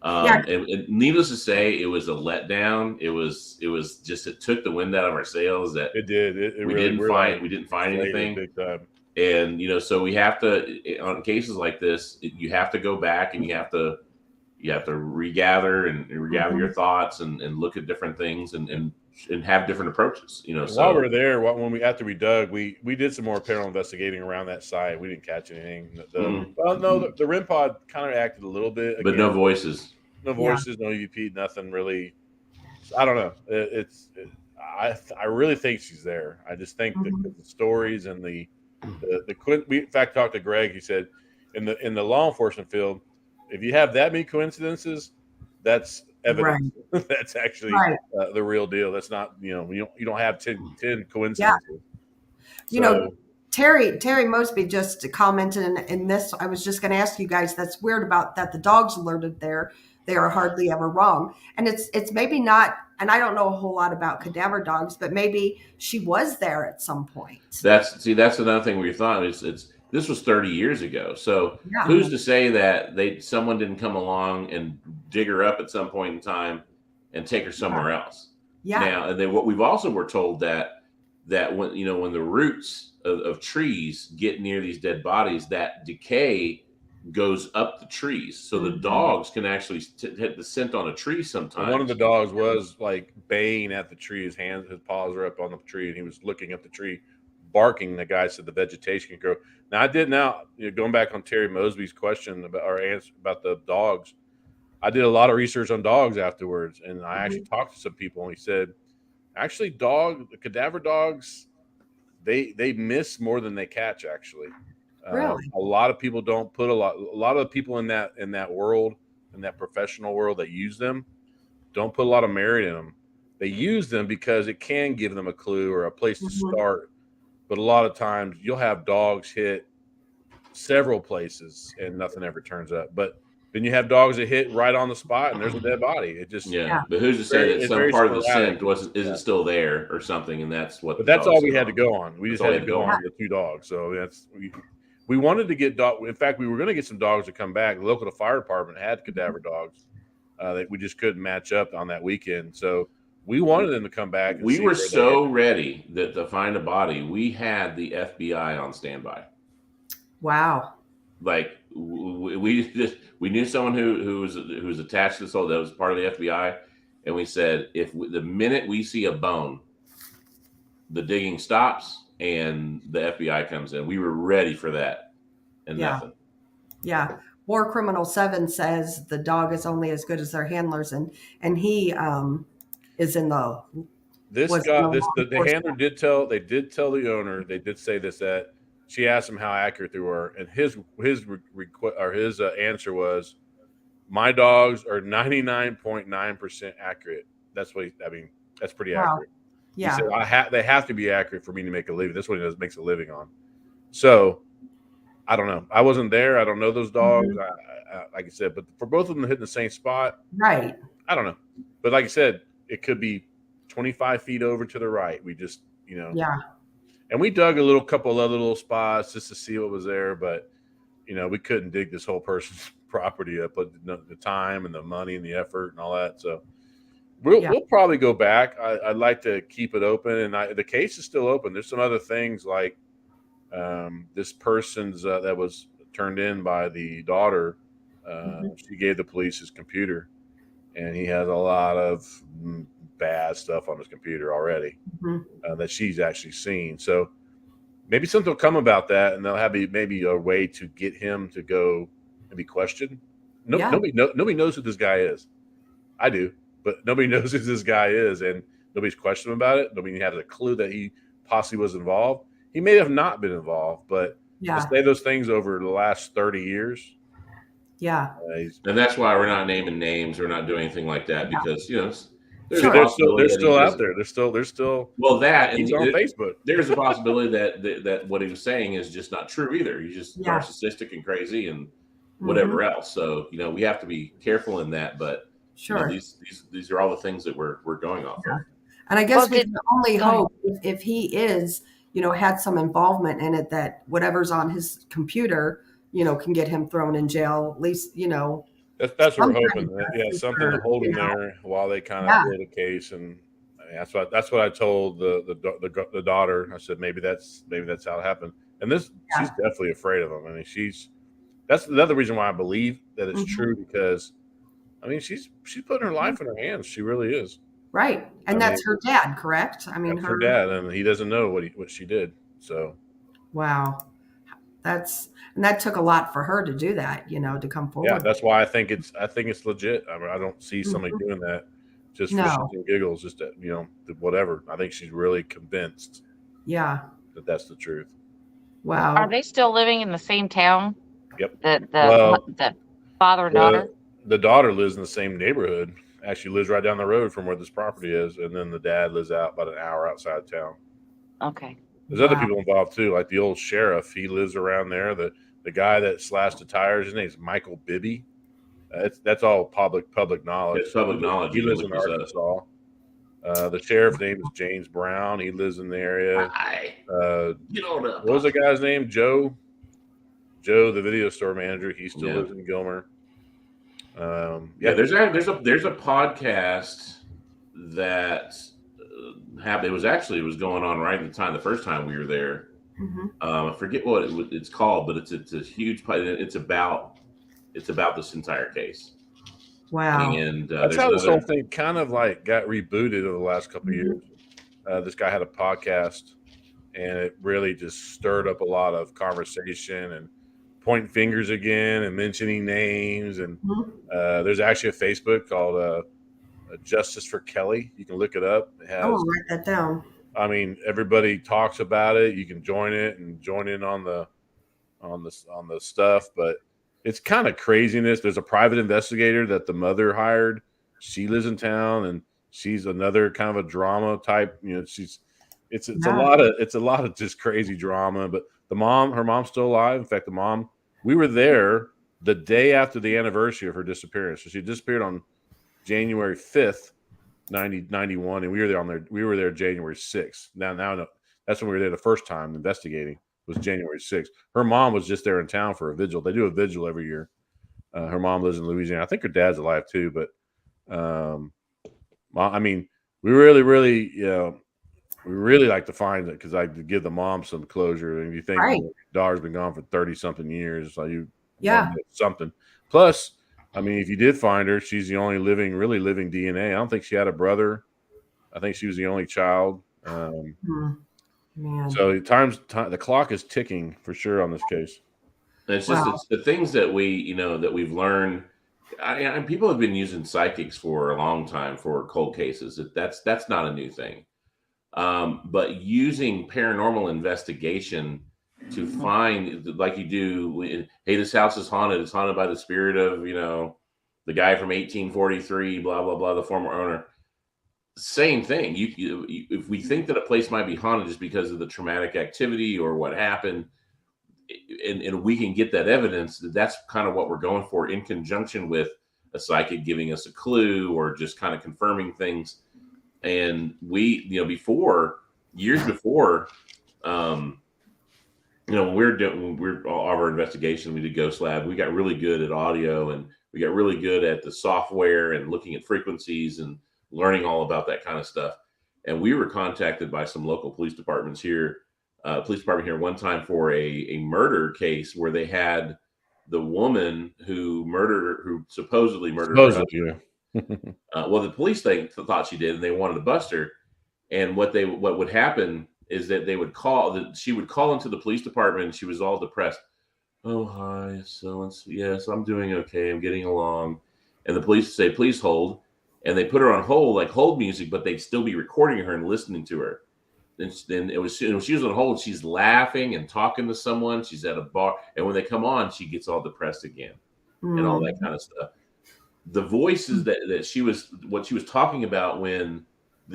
And needless to say, it was a letdown. It was just, it took the wind out of our sails. That it did. We didn't find anything. Big time. And so we have to, on cases like this, you have to go back and you have to regather your thoughts and look at different things and have different approaches. While we're there, after we dug, we did some more paranormal investigating around that site. We didn't catch anything. The REM pod kind of acted a little bit, but no voices. No voices, no EVP, nothing really. I don't know. I really think she's there. I just think that the stories and the we in fact talked to Greg. He said in the law enforcement field, if you have that many coincidences, that's evidence. Right. That's actually the real deal. That's not, you don't have 10 coincidences. Yeah. Terry Mosby just commented in this. I was just going to ask you guys, that's weird about that. The dogs alerted there. They are hardly ever wrong. And it's maybe not, and I don't know a whole lot about cadaver dogs, but maybe she was there at some point. That's another thing we thought. This was 30 years ago. So who's to say that someone didn't come along and dig her up at some point in time and take her somewhere else? Yeah. Now, and then what we've also were told that when the roots of trees get near these dead bodies, that decay goes up the trees, so the dogs can actually hit the scent on a tree sometimes. And one of the dogs was like baying at the tree. His paws are up on the tree, and he was looking up the tree, barking. The guy said the vegetation can grow. Now going back on Terry Mosby's question about our answer about the dogs, I did a lot of research on dogs afterwards, and I actually talked to some people, and he said, actually, cadaver dogs, they miss more than they catch. Actually, really, a lot of people don't put a lot of people in that world, in that professional world that use them, don't put a lot of merit in them. They use them because it can give them a clue or a place to start. But a lot of times you'll have dogs hit several places and nothing ever turns up. But then you have dogs that hit right on the spot and there's a dead body. It just But who's to say that some part of the scent isn't still there or something? And that's what. But that's all we had to go on. We just had to go on the two dogs. So we wanted to get dog. In fact, we were going to get some dogs to come back. The local fire department had cadaver dogs that we just couldn't match up on that weekend. So we wanted them to come back. We were so ready to find a body. We had the FBI on standby. Wow. Like we knew someone who was attached to this whole, that was part of the FBI, and we said the minute we see a bone, the digging stops and the FBI comes in. We were ready for that, and Yeah. nothing. Yeah. War Criminal 7 says the dog is only as good as their handlers, and he is in the This was guy, in the this law the handler enforcement. did tell the owner, they did say this, that she asked him how accurate they were, and his answer was, "My dogs are 99.9% accurate." That's what that's pretty Wow. accurate. He Yeah. said, they have to be accurate for me to make a living. That's what he does, makes a living on. So I don't know. I wasn't there. I don't know those dogs. Mhm. Like I said, but for both of them hitting the same spot, Right. I don't know. But like I said, it could be 25 feet over to the right. We just, Yeah. and we dug a couple other little spots just to see what was there, but we couldn't dig this whole person's property up, but the time and the money and the effort and all that. So we'll probably go back. I'd like to keep it open, and the case is still open. There's some other things like this person's that was turned in by the daughter. She gave the police his computer, and he has a lot of bad stuff on his computer already that she's actually seen. So maybe something will come about that, and they'll have maybe a way to get him to go and be questioned. Nobody knows who this guy is. I do, but nobody knows who this guy is, and nobody's questioned him about it. Nobody has a clue that he possibly was involved. He may have not been involved, but to say those things over the last 30 years. Yeah. And that's why we're not naming names or not doing anything like that, because they're still out there. They're still well, that he's on Facebook. There's a possibility that what he was saying is just not true either. He's just narcissistic and crazy and whatever else. So we have to be careful in that. But these are all the things that we're going off of. And I guess we can only hope if he is had some involvement in it, that whatever's on his computer can get him thrown in jail. At least that's what we're hoping. Something to hold him there while they kind of build a case, and that's what I told the daughter. I said maybe that's how it happened. And she's definitely afraid of him. I mean, that's another reason why I believe that it's true, because she's putting her life in her hands. She really is. Right, and that's her dad, correct? Her dad, and he doesn't know what she did. So, wow, that took a lot for her to do that, to come forward. Yeah, that's why I think it's legit. I don't see somebody doing that just for shits and giggles, just to, whatever. I think she's really convinced. Yeah, that that's the truth. Wow. Are they still living in the same town? Yep. The father and daughter. The daughter lives in the same neighborhood. Actually, lives right down the road from where this property is, and then the dad lives out about an hour outside of town. Okay. There's other people involved too, like the old sheriff. He lives around there. The guy that slashed the tires, his name's Michael Bibby. That's all public knowledge. It's public knowledge. He lives in Arkansas. The sheriff's name is James Brown. He lives in the area. What was the guy's name? Joe, the video store manager. He still lives in Gilmer. There's a podcast that happened. It was going on right at the first time we were there. I forget what it's called, but it's a huge. It's about this entire case. Wow. And that's how this whole thing kind of like got rebooted over the last couple of years. This guy had a podcast, and it really just stirred up a lot of conversation and pointing fingers again and mentioning names. And there's actually a Facebook called Justice for Kelly. You can look it up. It has, write that down. Everybody talks about it. You can join it and join in on the stuff, but it's kind of craziness. There's a private investigator that the mother hired. She lives in town, and she's another kind of a drama type. It's a lot of just crazy drama. But her mom's still alive. In fact, we were there the day after the anniversary of her disappearance. So she disappeared on January 5th, 1991, and we were there January 6th. Now that's when we were there the first time investigating. Was January 6th. Her mom was just there in town for a vigil. They do a vigil every year. Her mom lives in Louisiana. I think her dad's alive too, but we really, we really like to find it, because I could give the mom some closure. And you think your daughter's been gone for 30-something years, so you something. Plus, if you did find her, she's the only really living DNA. I don't think she had a brother. I think she was the only child. Man. So the clock is ticking for sure on this case. And it's just Wow. it's the things that we've learned. And people have been using psychics for a long time for cold cases. That's not a new thing. But using paranormal investigation to find, like you do, hey, this house is haunted. It's haunted by the spirit of, the guy from 1843, blah, blah, blah, the former owner. Same thing. If we think that a place might be haunted just because of the traumatic activity or what happened, and we can get that evidence, that's kind of what we're going for, in conjunction with a psychic giving us a clue or just kind of confirming things. And we, years before, when we're all of our investigation, we did Ghost Lab. We got really good at audio, and we got really good at the software and looking at frequencies and learning all about that kind of stuff. And we were contacted by some local police department here one time for a murder case where they had the woman who supposedly murdered her husband. Well, the police thought she did, and they wanted to bust her. And what would happen is that she would call into the police department, and she was all depressed. Oh, hi, so yes, I'm doing okay. I'm getting along. And the police say, please hold. And they put her on hold, like hold music, but they'd still be recording her and listening to her. And then she was on hold. She's laughing and talking to someone. She's at a bar. And when they come on, she gets all depressed again and all that kind of stuff. The voices that she was talking about when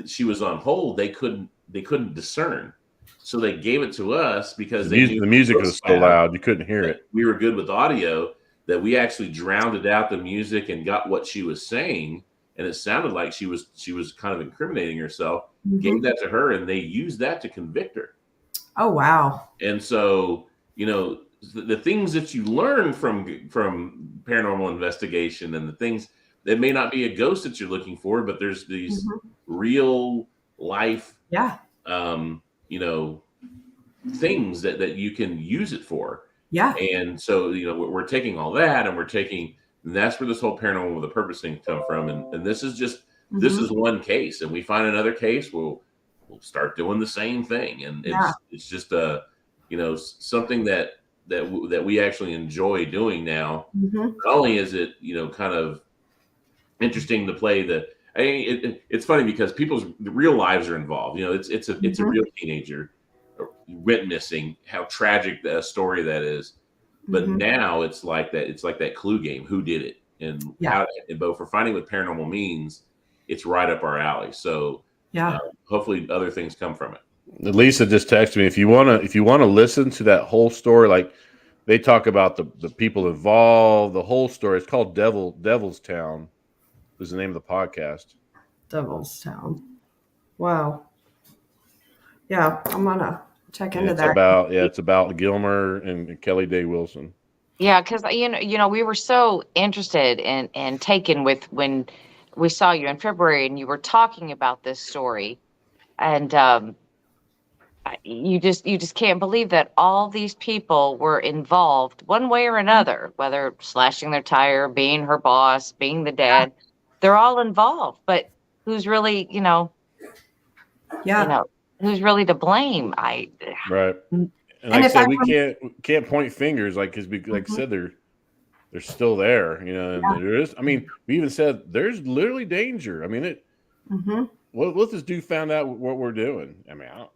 she was on hold, they couldn't discern. So they gave it to us because the music was so loud you couldn't hear it. We were good with audio that we actually drowned out the music and got what she was saying, and it sounded like she was kind of incriminating herself. Gave that to her, and they used that to convict her. Oh wow! And so the things that you learn from paranormal investigation, and the things that may not be a ghost that you're looking for, but there's these real life, things that you can use it for. Yeah. And so, we're taking all that, and that's where this whole paranormal with a purpose thing come from. And this is just, this is one case, and we find another case, we'll start doing the same thing. And it's just something that we actually enjoy doing now. Not only is it, kind of interesting to play it's funny because people's real lives are involved. It's a real teenager went missing, how tragic a story that is. But now it's like that clue game, who did it, and but for finding what paranormal means, it's right up our alley. So hopefully other things come from it. Lisa just texted me, if you want to listen to that whole story, like they talk about the people involved, the whole story. It's called Devil's Town is the name of the podcast. Devil's Town. Wow. Yeah, I'm gonna check into that. It's about Gilmer and Kelly Day Wilson. Yeah, because we were so interested and taken with when we saw you in February and you were talking about this story, and you just can't believe that all these people were involved one way or another, whether slashing their tire, being her boss, being the dad, they're all involved. But who's really, who's really to blame? Right. And like I said, we can't point fingers, because like I said, they're still there, and there is. I mean, we even said there's literally danger. I mean, what if this dude found out what we're doing? I mean, I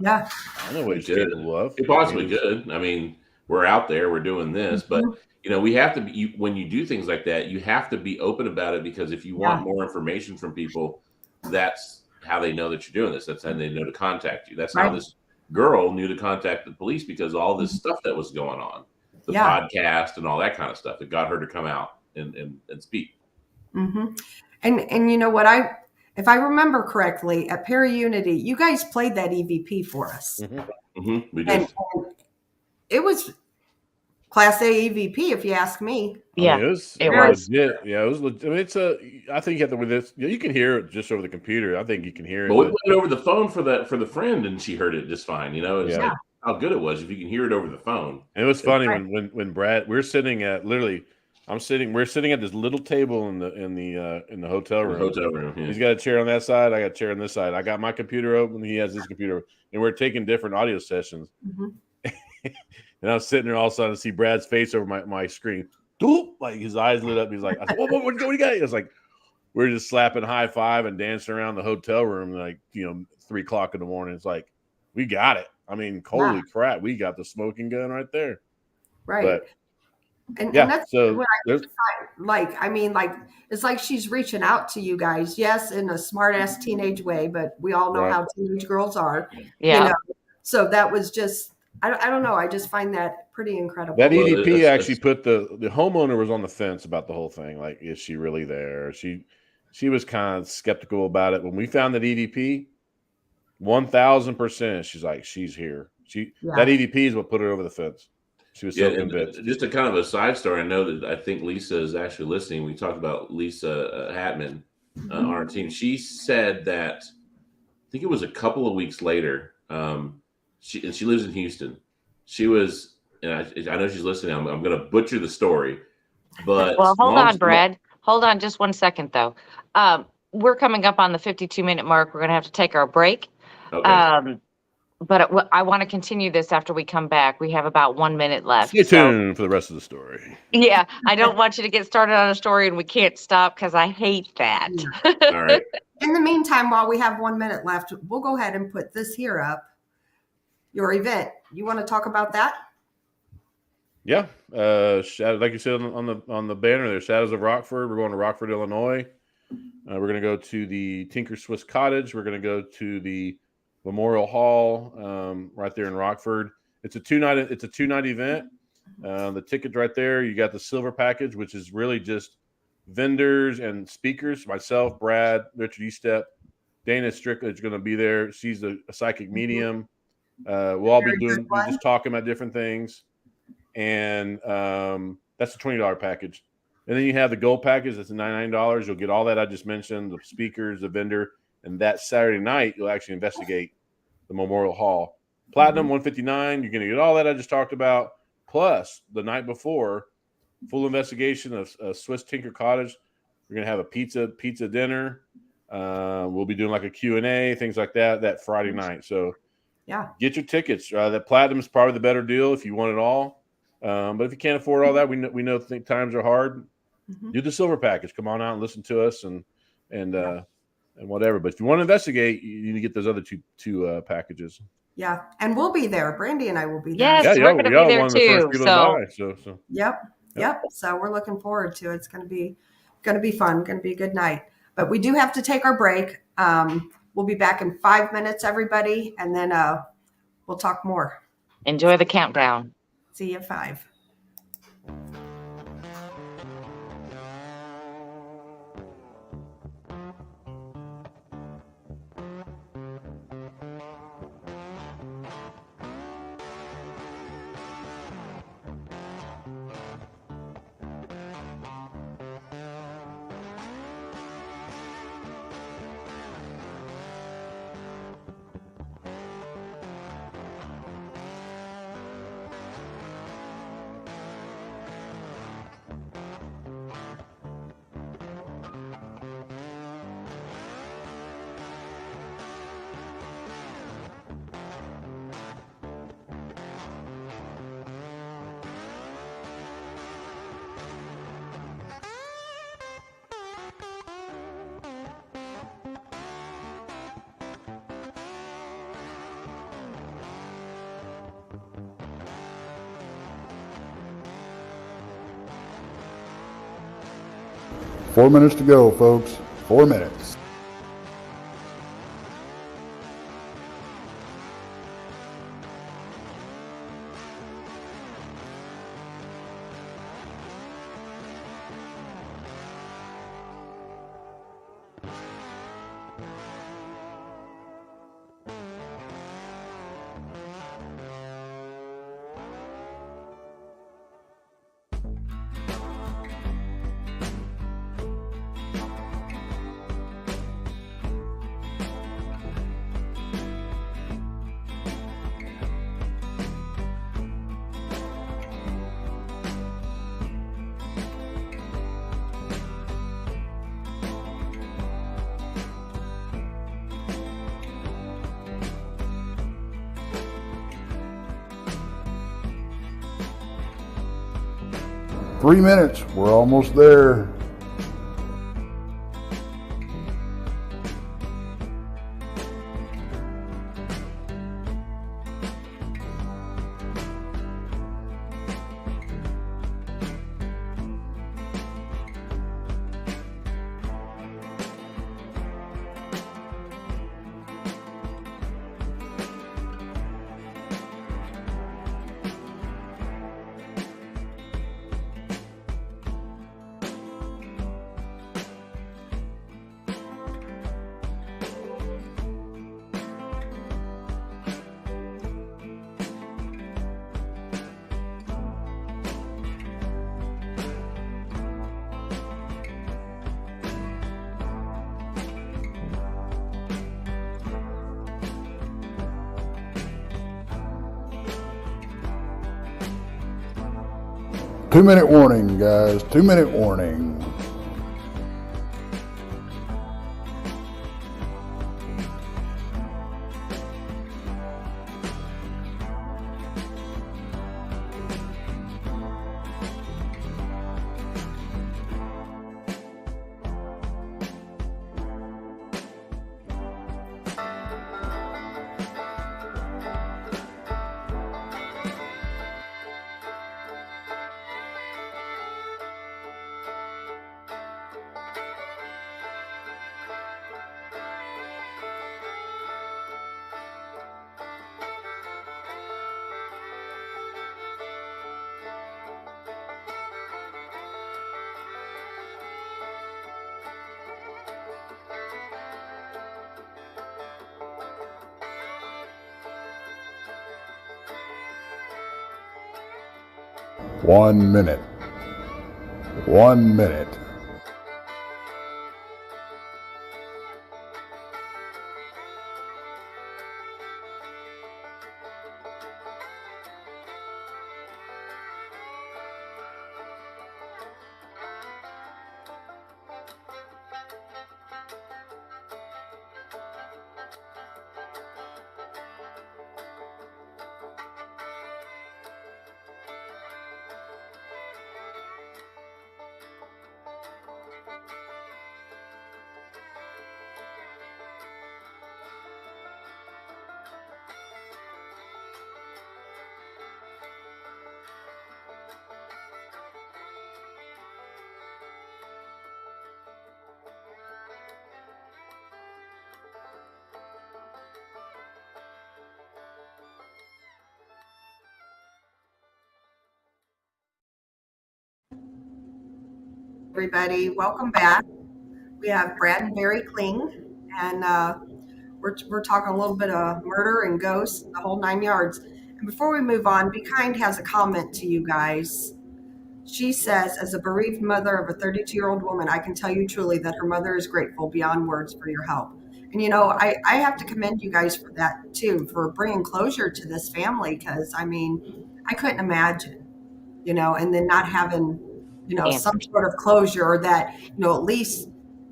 don't know what he's capable of. It possibly could. I mean, we're out there, we're doing this, but we have to be. When you do things like that, you have to be open about it, because if you want more information from people, that's how they know that you're doing this. That's how they know to contact you. That's how this girl knew to contact the police, because all this stuff that was going on, the podcast and all that kind of stuff, it got her to come out and speak. And you know what, if I remember correctly, at Perry Unity, you guys played that EVP for us. We did. And it was Class A EVP, if you ask me. Yeah, it was. Yeah, it was. I mean, I think you have to with this. You can hear it just over the computer. I think you can hear it. But we put it over the phone for the friend, and she heard it just fine. It's like how good it was if you can hear it over the phone. And it was funny when Brad, we're sitting at literally, We're sitting at this little table in the hotel room. Hotel room. Yeah. He's got a chair on that side. I got a chair on this side. I got my computer open. He has his computer, and we're taking different audio sessions. And I was sitting there, all of a sudden, I see Brad's face over my screen. Doop! Like his eyes lit up. He's like, I said, what do you got? It was like we're just slapping high five and dancing around the hotel room, like 3 o'clock in the morning. It's like we got it. I mean, holy crap, we got the smoking gun right there. Right. But, and yeah, that's so what I like. I mean, like it's like she's reaching out to you guys. Yes, in a smart ass teenage way, but we all know how teenage girls are. Yeah. So that was just I don't know. I just find that pretty incredible. That EDP actually put the homeowner was on the fence about the whole thing. Like, is she really there? She was kind of skeptical about it. When we found that EDP, 1,000%, she's like, she's here. That EDP is what put her over the fence. She was so convinced. Just a kind of a side story. I know that I think Lisa is actually listening. We talked about Lisa Hatman on our team. She said that I think it was a couple of weeks later. She lives in Houston. She was, and I know she's listening. I'm going to butcher the story, but well, hold on, Brad. Hold on, just 1 second though. We're coming up on the 52-minute mark. We're going to have to take our break. Okay. But I want to continue this after we come back. We have about 1 minute left. Stay tuned for the rest of the story. Yeah, I don't want you to get started on a story and we can't stop because I hate that. All right. In the meantime, while we have 1 minute left, we'll go ahead and put this here up. Your event. You want to talk about that? Yeah, like you said on the banner there, Shadows of Rockford. We're going to Rockford, Illinois. We're going to go to the Tinker Swiss Cottage. We're going to go to the Memorial Hall right there in Rockford. It's a two-night event. The ticket right there, you got the silver package, which is really just vendors and speakers. Myself, Brad, Richard Estep, Dana Strickland is going to be there. She's a psychic medium. We'll all be just talking about different things. And that's a $20 package. And then you have the gold package. That's $99. You'll get all that I just mentioned, the speakers, the vendor. And that Saturday night, you'll actually investigate the Memorial Hall. Platinum, $159. You're going to get all that I just talked about. Plus, the night before, full investigation of Swiss Tinker Cottage. We're going to have a pizza dinner. We'll be doing like a Q&A, things like that Friday night. So, yeah, get your tickets. That Platinum is probably the better deal if you want it all. But if you can't afford all that, we know times are hard. Do the silver package. Come on out and listen to us and whatever. But if you want to investigate, you need to get those other two packages. Yeah, and we'll be there. Brandy and I will be there. Yes, we're going to be there too. So. Yep. So we're looking forward to it. It's going to be fun. Going to be a good night. But we do have to take our break. We'll be back in 5 minutes, everybody, and then we'll talk more. Enjoy the countdown. See you at 5. Four minutes to go, folks. 4 minutes. 3 minutes. We're almost there. Two-minute warning, guys. 2-minute warning. One minute. 1 minute. Everybody, welcome back. We have Brad and Barry Kling, and we're talking a little bit of murder and ghosts, the whole 9 yards. And before we move on, Be Kind has a comment to you guys. She says, as a bereaved mother of a 32-year-old woman, I can tell you truly that her mother is grateful beyond words for your help. And, I have to commend you guys for that, too, for bringing closure to this family, because, I couldn't imagine, and then not having, some sort of closure, or that, at least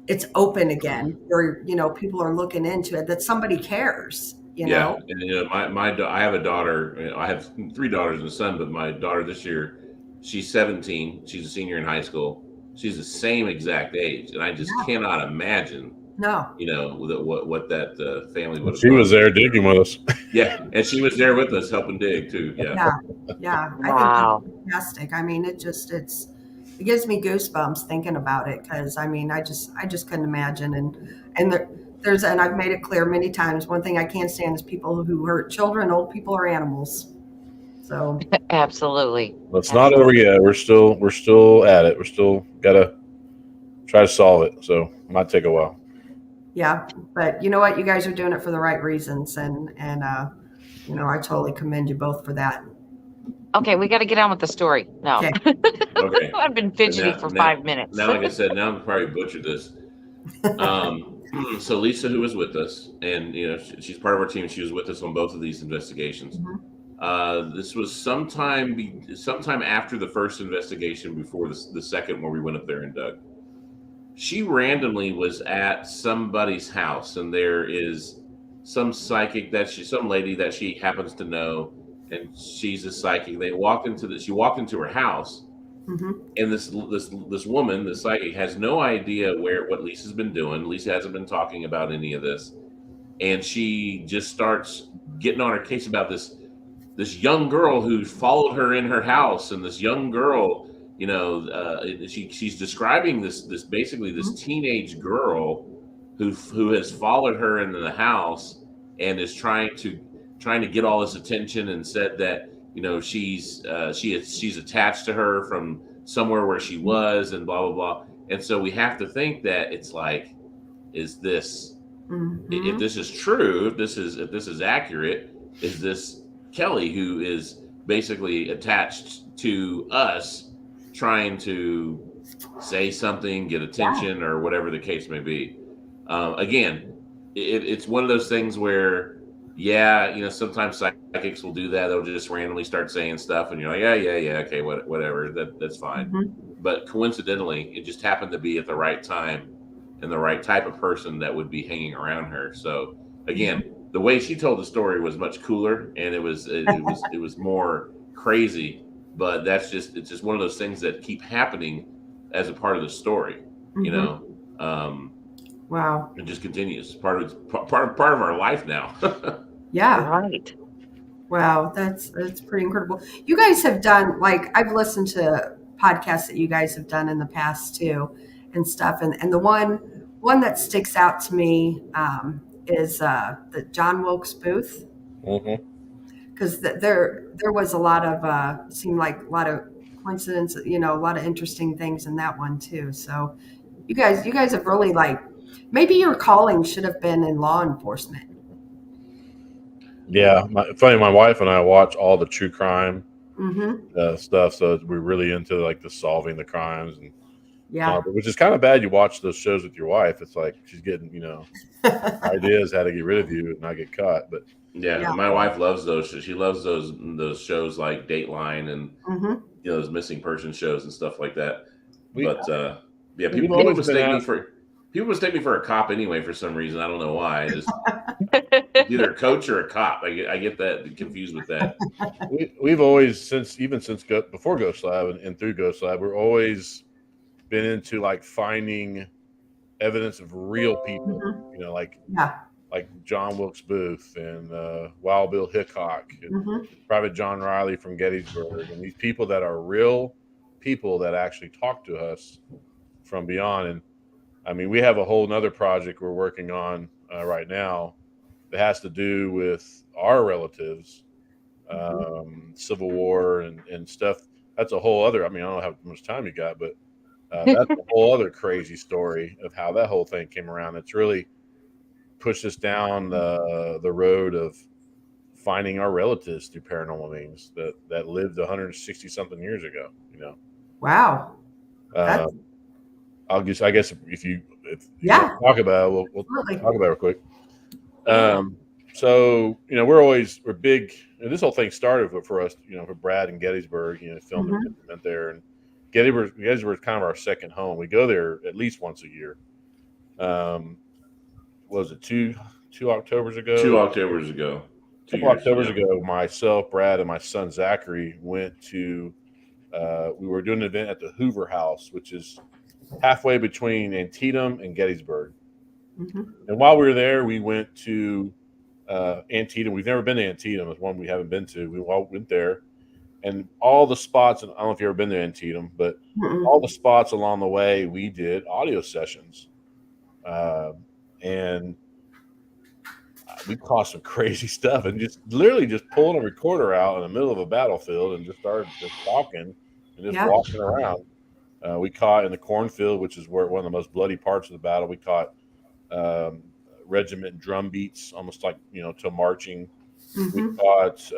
it's open again, or, people are looking into it, that somebody cares, Yeah, and I have a daughter. I have 3 daughters and a son, but my daughter this year, she's 17. She's a senior in high school. She's the same exact age, and I just cannot imagine, No. what that family would have. She was there digging with us. Yeah, and she was there with us helping dig too. Yeah. Yeah. Wow. I think that's fantastic. It gives me goosebumps thinking about it, because I just couldn't imagine. And I've made it clear many times, one thing I can't stand is people who hurt children, old people, or animals. So Absolutely. Well, it's not over yet. We're still at it. We're still gotta try to solve it. So it might take a while. yeah, but you know what? You guys are doing it for the right reasons, and I totally commend you both for that. Okay, we got to get on with the story. No. Okay. I've been fidgety for 5 minutes. Now, like I said, now I'm probably butchered this. So Lisa, who was with us, and she's part of our team. She was with us on both of these investigations. Mm-hmm. This was sometime after the first investigation, before the second, where we went up there and dug. She randomly was at somebody's house, and there is some psychic some lady that she happens to know, and she's a psychic. She walked into her house, And this woman, this psychic, has no idea what Lisa's been doing. Lisa hasn't been talking about any of this, and she just starts getting on her case about this young girl who followed her in her house, and this young girl, she's describing this basically this teenage girl who has followed her into the house and is trying to get all this attention, and said that she's attached to her from somewhere where she was, and blah blah blah. And so we have to think that it's like, is this if this is true, if this is accurate, is this Kelly who is basically attached to us, trying to say something, get attention, or whatever the case may be? Again, it's one of those things where, sometimes psychics will do that. They'll just randomly start saying stuff, and you're like, yeah, okay, whatever, that's fine. But coincidentally, it just happened to be at the right time and the right type of person that would be hanging around her. So again, the way she told the story was much cooler, and it was more crazy. But it's just one of those things that keep happening as a part of the story. Wow. It just continues. Part of our life now. Yeah. Right. Wow, that's pretty incredible. You guys have done, like, I've listened to podcasts that you guys have done in the past too, and stuff. And the one that sticks out to me is the John Wilkes Booth, because there was a lot of seemed like a lot of coincidence, a lot of interesting things in that one too. So you guys have really, like, maybe your calling should have been in law enforcement. Yeah, my wife and I watch all the true crime stuff, so we're really into like the solving the crimes, and which is kind of bad. You watch those shows with your wife; it's like she's getting ideas how to get rid of you and not get caught. But my wife loves those. She loves those shows like Dateline and those missing person shows and stuff like that. People mistake me for a cop anyway for some reason. I don't know why. Just either a coach or a cop. I get that confused with that. We've always, since before Ghost Lab and through Ghost Lab, we're always been into like finding evidence of real people. Like John Wilkes Booth and Wild Bill Hickok and Private John Riley from Gettysburg, and these people that are real people that actually talk to us from beyond. And I mean, we have a whole nother project we're working on right now that has to do with our relatives, Civil War and stuff. That's a whole other, I mean, I don't know how much time you got, but that's a whole other crazy story of how that whole thing came around. It's really pushed us down the road of finding our relatives through paranormal means that lived 160 something years ago, Wow. I guess if you talk about it, we'll talk about it real quick. So we're big, and this whole thing started for us, for Brad in Gettysburg, filming event there, and Gettysburg is kind of our second home. We go there at least once a year. Was it two Octobers ago? 2 Octobers ago. A couple Octobers ago, myself, Brad, and my son Zachary went to. We were doing an event at the Hoover House, which is halfway between Antietam and Gettysburg. And while we were there, we went to Antietam. We've never been to Antietam. It's one we haven't been to. We all went there, and all the spots. And I don't know if you've ever been to Antietam, but all the spots along the way, we did audio sessions, and we caught some crazy stuff, and just literally just pulling a recorder out in the middle of a battlefield and just started just talking and just walking around. We caught in the cornfield, which is one of the most bloody parts of the battle. We caught regiment drum beats, almost like to marching. We caught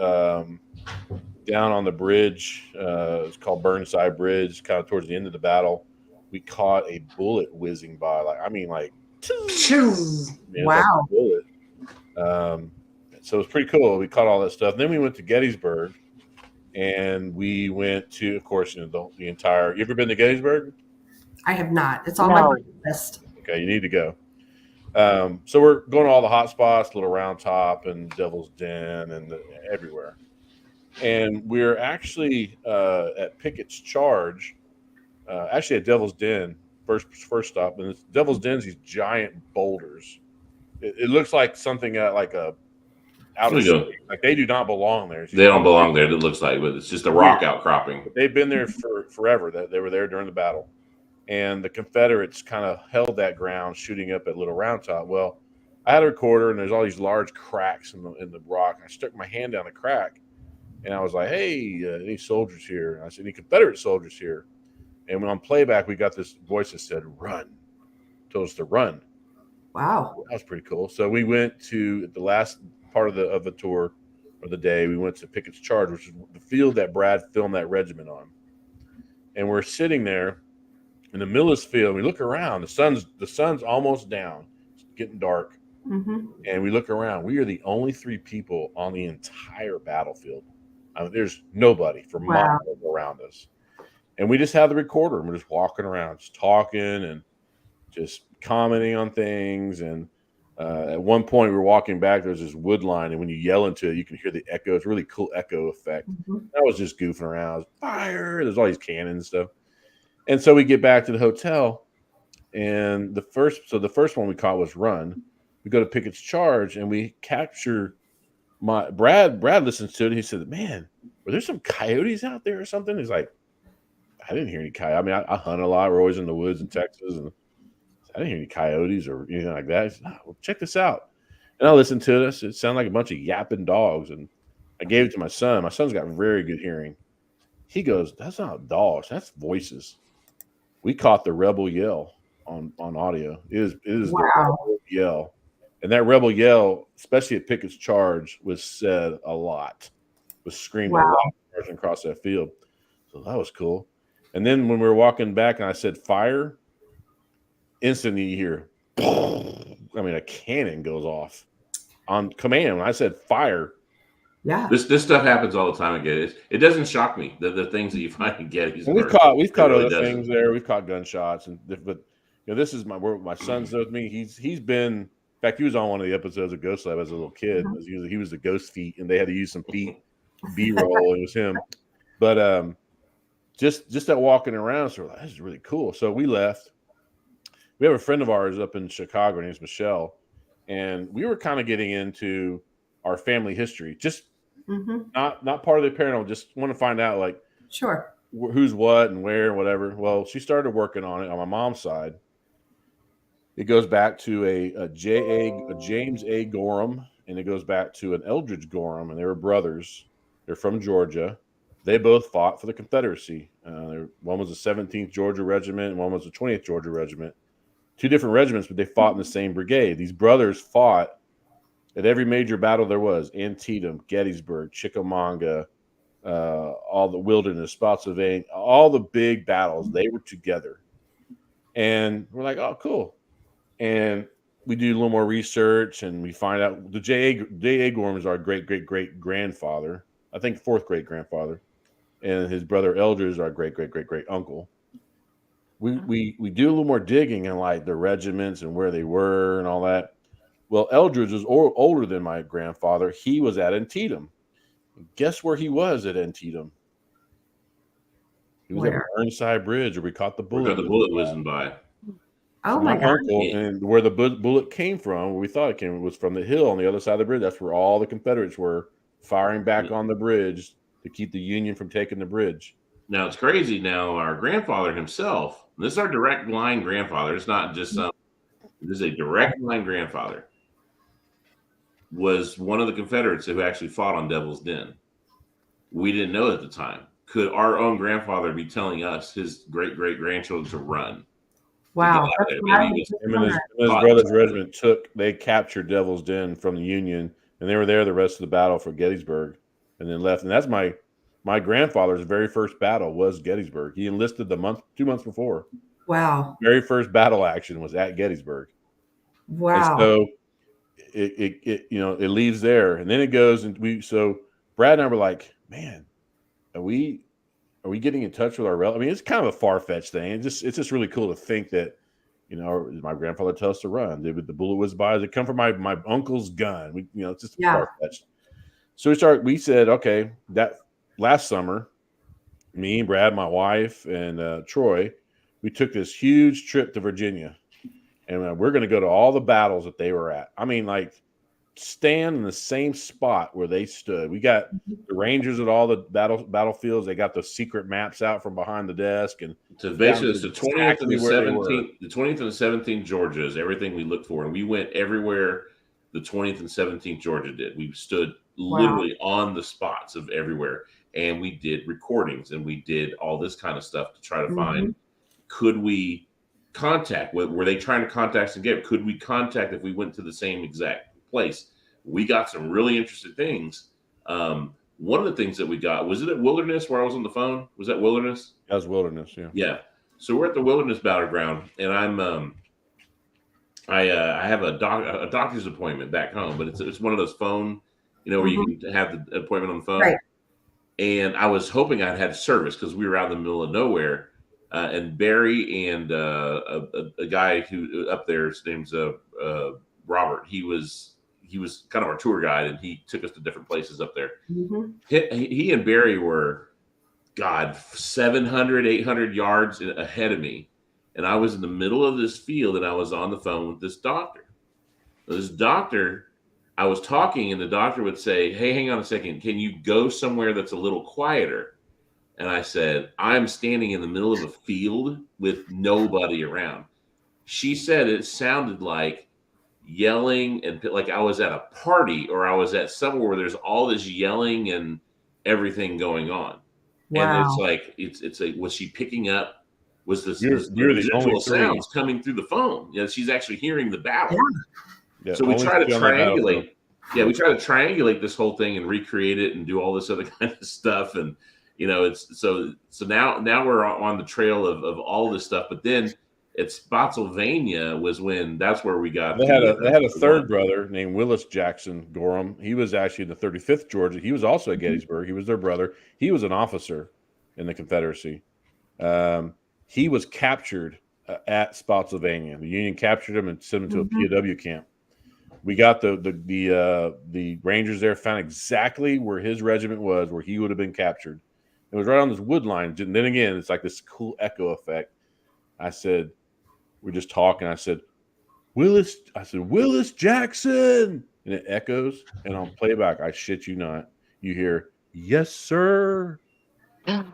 down on the bridge. It's called Burnside Bridge, kind of towards the end of the battle. We caught a bullet whizzing by, wow! Like a bullet. So it was pretty cool. We caught all that stuff. And then we went to Gettysburg, and we went to, of course, the entire. You ever been to Gettysburg? I have not. It's on my list. Okay, you need to go. So we're going to all the hot spots, Little Round Top and Devil's Den and everywhere. And we're actually at Pickett's Charge, actually at Devil's Den, first stop, and it's Devil's Den's these giant boulders. It looks like something like a outer space. Like they do not belong there. They don't belong there. It looks like, but it's just a rock outcropping. But they've been there for forever. That they were there during the battle, and the Confederates kind of held that ground, shooting up at Little Round Top. Well, I had a recorder, and there's all these large cracks in the rock. I stuck my hand down the crack, and I was like, "Hey, any soldiers here?" And I said, "Any Confederate soldiers here?" And when on playback, we got this voice that said, "Run," told us to run. Wow, that was pretty cool. So we went to the last part of the tour of the day. We went to Pickett's Charge, which is the field that Brad filmed that regiment on. And we're sitting there in the middle of this field. We look around. The sun's almost down. It's getting dark. Mm-hmm. And we look around. We are the only 3 people on the entire battlefield. I mean, there's nobody for miles around us. And we just have the recorder, and we're just walking around, just talking and just commenting on things. And at one point, we were walking back. There's this wood line, and when you yell into it, you can hear the echo. It's a really cool echo effect. Mm-hmm. I was just goofing around. I was, fire! There's all these cannons and stuff. And so we get back to the hotel, and the first one we caught was Run. We go to Pickett's Charge, and we capture Brad listens to it. He said, "Man, were there some coyotes out there or something?" He's like, "I didn't hear any coyotes. I mean, I hunt a lot. We're always in the woods in Texas, and I didn't hear any coyotes or anything like that." He said, "Oh, well, check this out." And I listened to this. It sounded like a bunch of yapping dogs. And I gave it to my son. My son's got very good hearing. He goes, "That's not dogs. That's voices." We caught the rebel yell on audio. It is the rebel yell. And that rebel yell, especially at Pickett's Charge, was said a lot. Was screamed a lot across that field. So that was cool. And then when we were walking back and I said fire, instantly you hear, I mean, a cannon goes off on command. When I said fire. Yeah. This stuff happens all the time at Gettysburg. It doesn't shock me, the things that you find in Gettysburg. Well, we've caught other things there. We've caught gunshots, but this is my son's with me. He's been. In fact, he was on one of the episodes of Ghost Lab as a little kid. He was the ghost feet, and they had to use some feet B-roll. It was him. But just that walking around, so we're like, this is really cool. So we left. We have a friend of ours up in Chicago. Her name's Michelle, and we were kind of getting into our family history. Just not part of the paranormal. Just want to find out who's what and where and whatever. Well, she started working on it on my mom's side. It goes back to a James A. Gorham, and it goes back to an Eldridge Gorham, and they were brothers. They're from Georgia. They both fought for the Confederacy. One was the 17th Georgia Regiment, and one was the 20th Georgia Regiment. 2 different regiments, but they fought in the same brigade. These brothers fought at every major battle there was: Antietam, Gettysburg, Chickamauga, all the Wilderness, Spotsylvania, all the big battles. They were together, and we're like, "Oh, cool." And we do a little more research, and we find out the J.A. Gorham is our great-great-great-grandfather. I think 4th great-grandfather. And his brother Eldridge is our great-great-great-great-uncle. We do a little more digging in like the regiments and where they were and all that. Well, Eldridge was older than my grandfather. He was at Antietam. Guess where he was at Antietam? He was at Burnside Bridge, where we caught the bullet. The bullet whizzing by. Oh my God! Uncle, and where the bullet came from, where we thought it came, was from the hill on the other side of the bridge. That's where all the Confederates were firing back on the bridge to keep the Union from taking the bridge. Now it's crazy. Now our grandfather himself. This is our direct line grandfather. It's not just some. This is a direct line grandfather. Was one of the Confederates who actually fought on Devil's Den. We didn't know at the time. Could our own grandfather be telling us, his great-great-grandchildren, to run? Wow. Him and his brother's regiment they captured Devil's Den from the Union, and they were there the rest of the battle for Gettysburg, and then left. And that's my grandfather's very first battle was Gettysburg. He enlisted 2 months before. Wow. Very first battle action was at Gettysburg. Wow. And so it leaves there, and then it goes, and so Brad and I were like, man, are we getting in touch with our relatives? I mean, it's kind of a far-fetched thing. It's just really cool to think that, my grandfather tells us to run. The bullet was by. Does it come from my uncle's gun? It's just far-fetched. So we said, okay, that last summer, me and Brad, my wife, and Troy, we took this huge trip to Virginia, and we're going to go to all the battles that they were at. I mean, like, stand in the same spot where they stood. We got the Rangers at all the battlefields. They got those secret maps out from behind the desk, and So basically, it's down the 20th and exactly the where they were. 17th. The 20th and the 17th Georgia is everything we looked for, and we went everywhere the 20th and 17th Georgia did. We stood literally on the spots of everywhere, and we did recordings, and we did all this kind of stuff to try to find, could we contact? Were they trying to contact us again? Could we contact if we went to the same exact place? We got some really interesting things. One of the things that we got, was it at Wilderness where I was on the phone? Was that Wilderness? That was Wilderness, yeah. Yeah. So we're at the Wilderness Battleground, and I have a doctor's appointment back home, but it's one of those phone, where you can have the appointment on the phone. Right. And I was hoping I'd had service because we were out in the middle of nowhere. And Barry and a guy who up there, his name's Robert. He was kind of our tour guide, and he took us to different places up there. He and Barry were, 700, 800 yards ahead of me. And I was in the middle of this field, and I was on the phone with this doctor. This doctor, I was talking, and the doctor would say, "Hey, hang on a second. Can you go somewhere that's a little quieter?" And I said, "I'm standing in the middle of a field with nobody around." She said it sounded like yelling and like I was at a party or I was at somewhere where there's all this yelling and everything going on. Wow. And it's like, was she picking up? Was this You're the residual only three. sounds coming through the phone? She's actually hearing the battle. Yeah, so we only try to three on that battlefield. triangulate. Yeah, we try to triangulate this whole thing and recreate it and do all this other kind of stuff. And it's so now we're on the trail of all this stuff. But then at Spotsylvania was when that's where we got. They had a third brother named Willis Jackson Gorham. He was actually in the 35th Georgia. He was also at Gettysburg. He was their brother. He was an officer in the Confederacy. He was captured at Spotsylvania. The Union captured him and sent him to a POW camp. We got the Rangers there, found exactly where his regiment was, where he would have been captured. It was right on this wood line. And then again, it's like this cool echo effect. I said, we're just talking. I said, Willis Jackson. And it echoes. And on playback, I shit you not, you hear, "Yes, sir." Wow.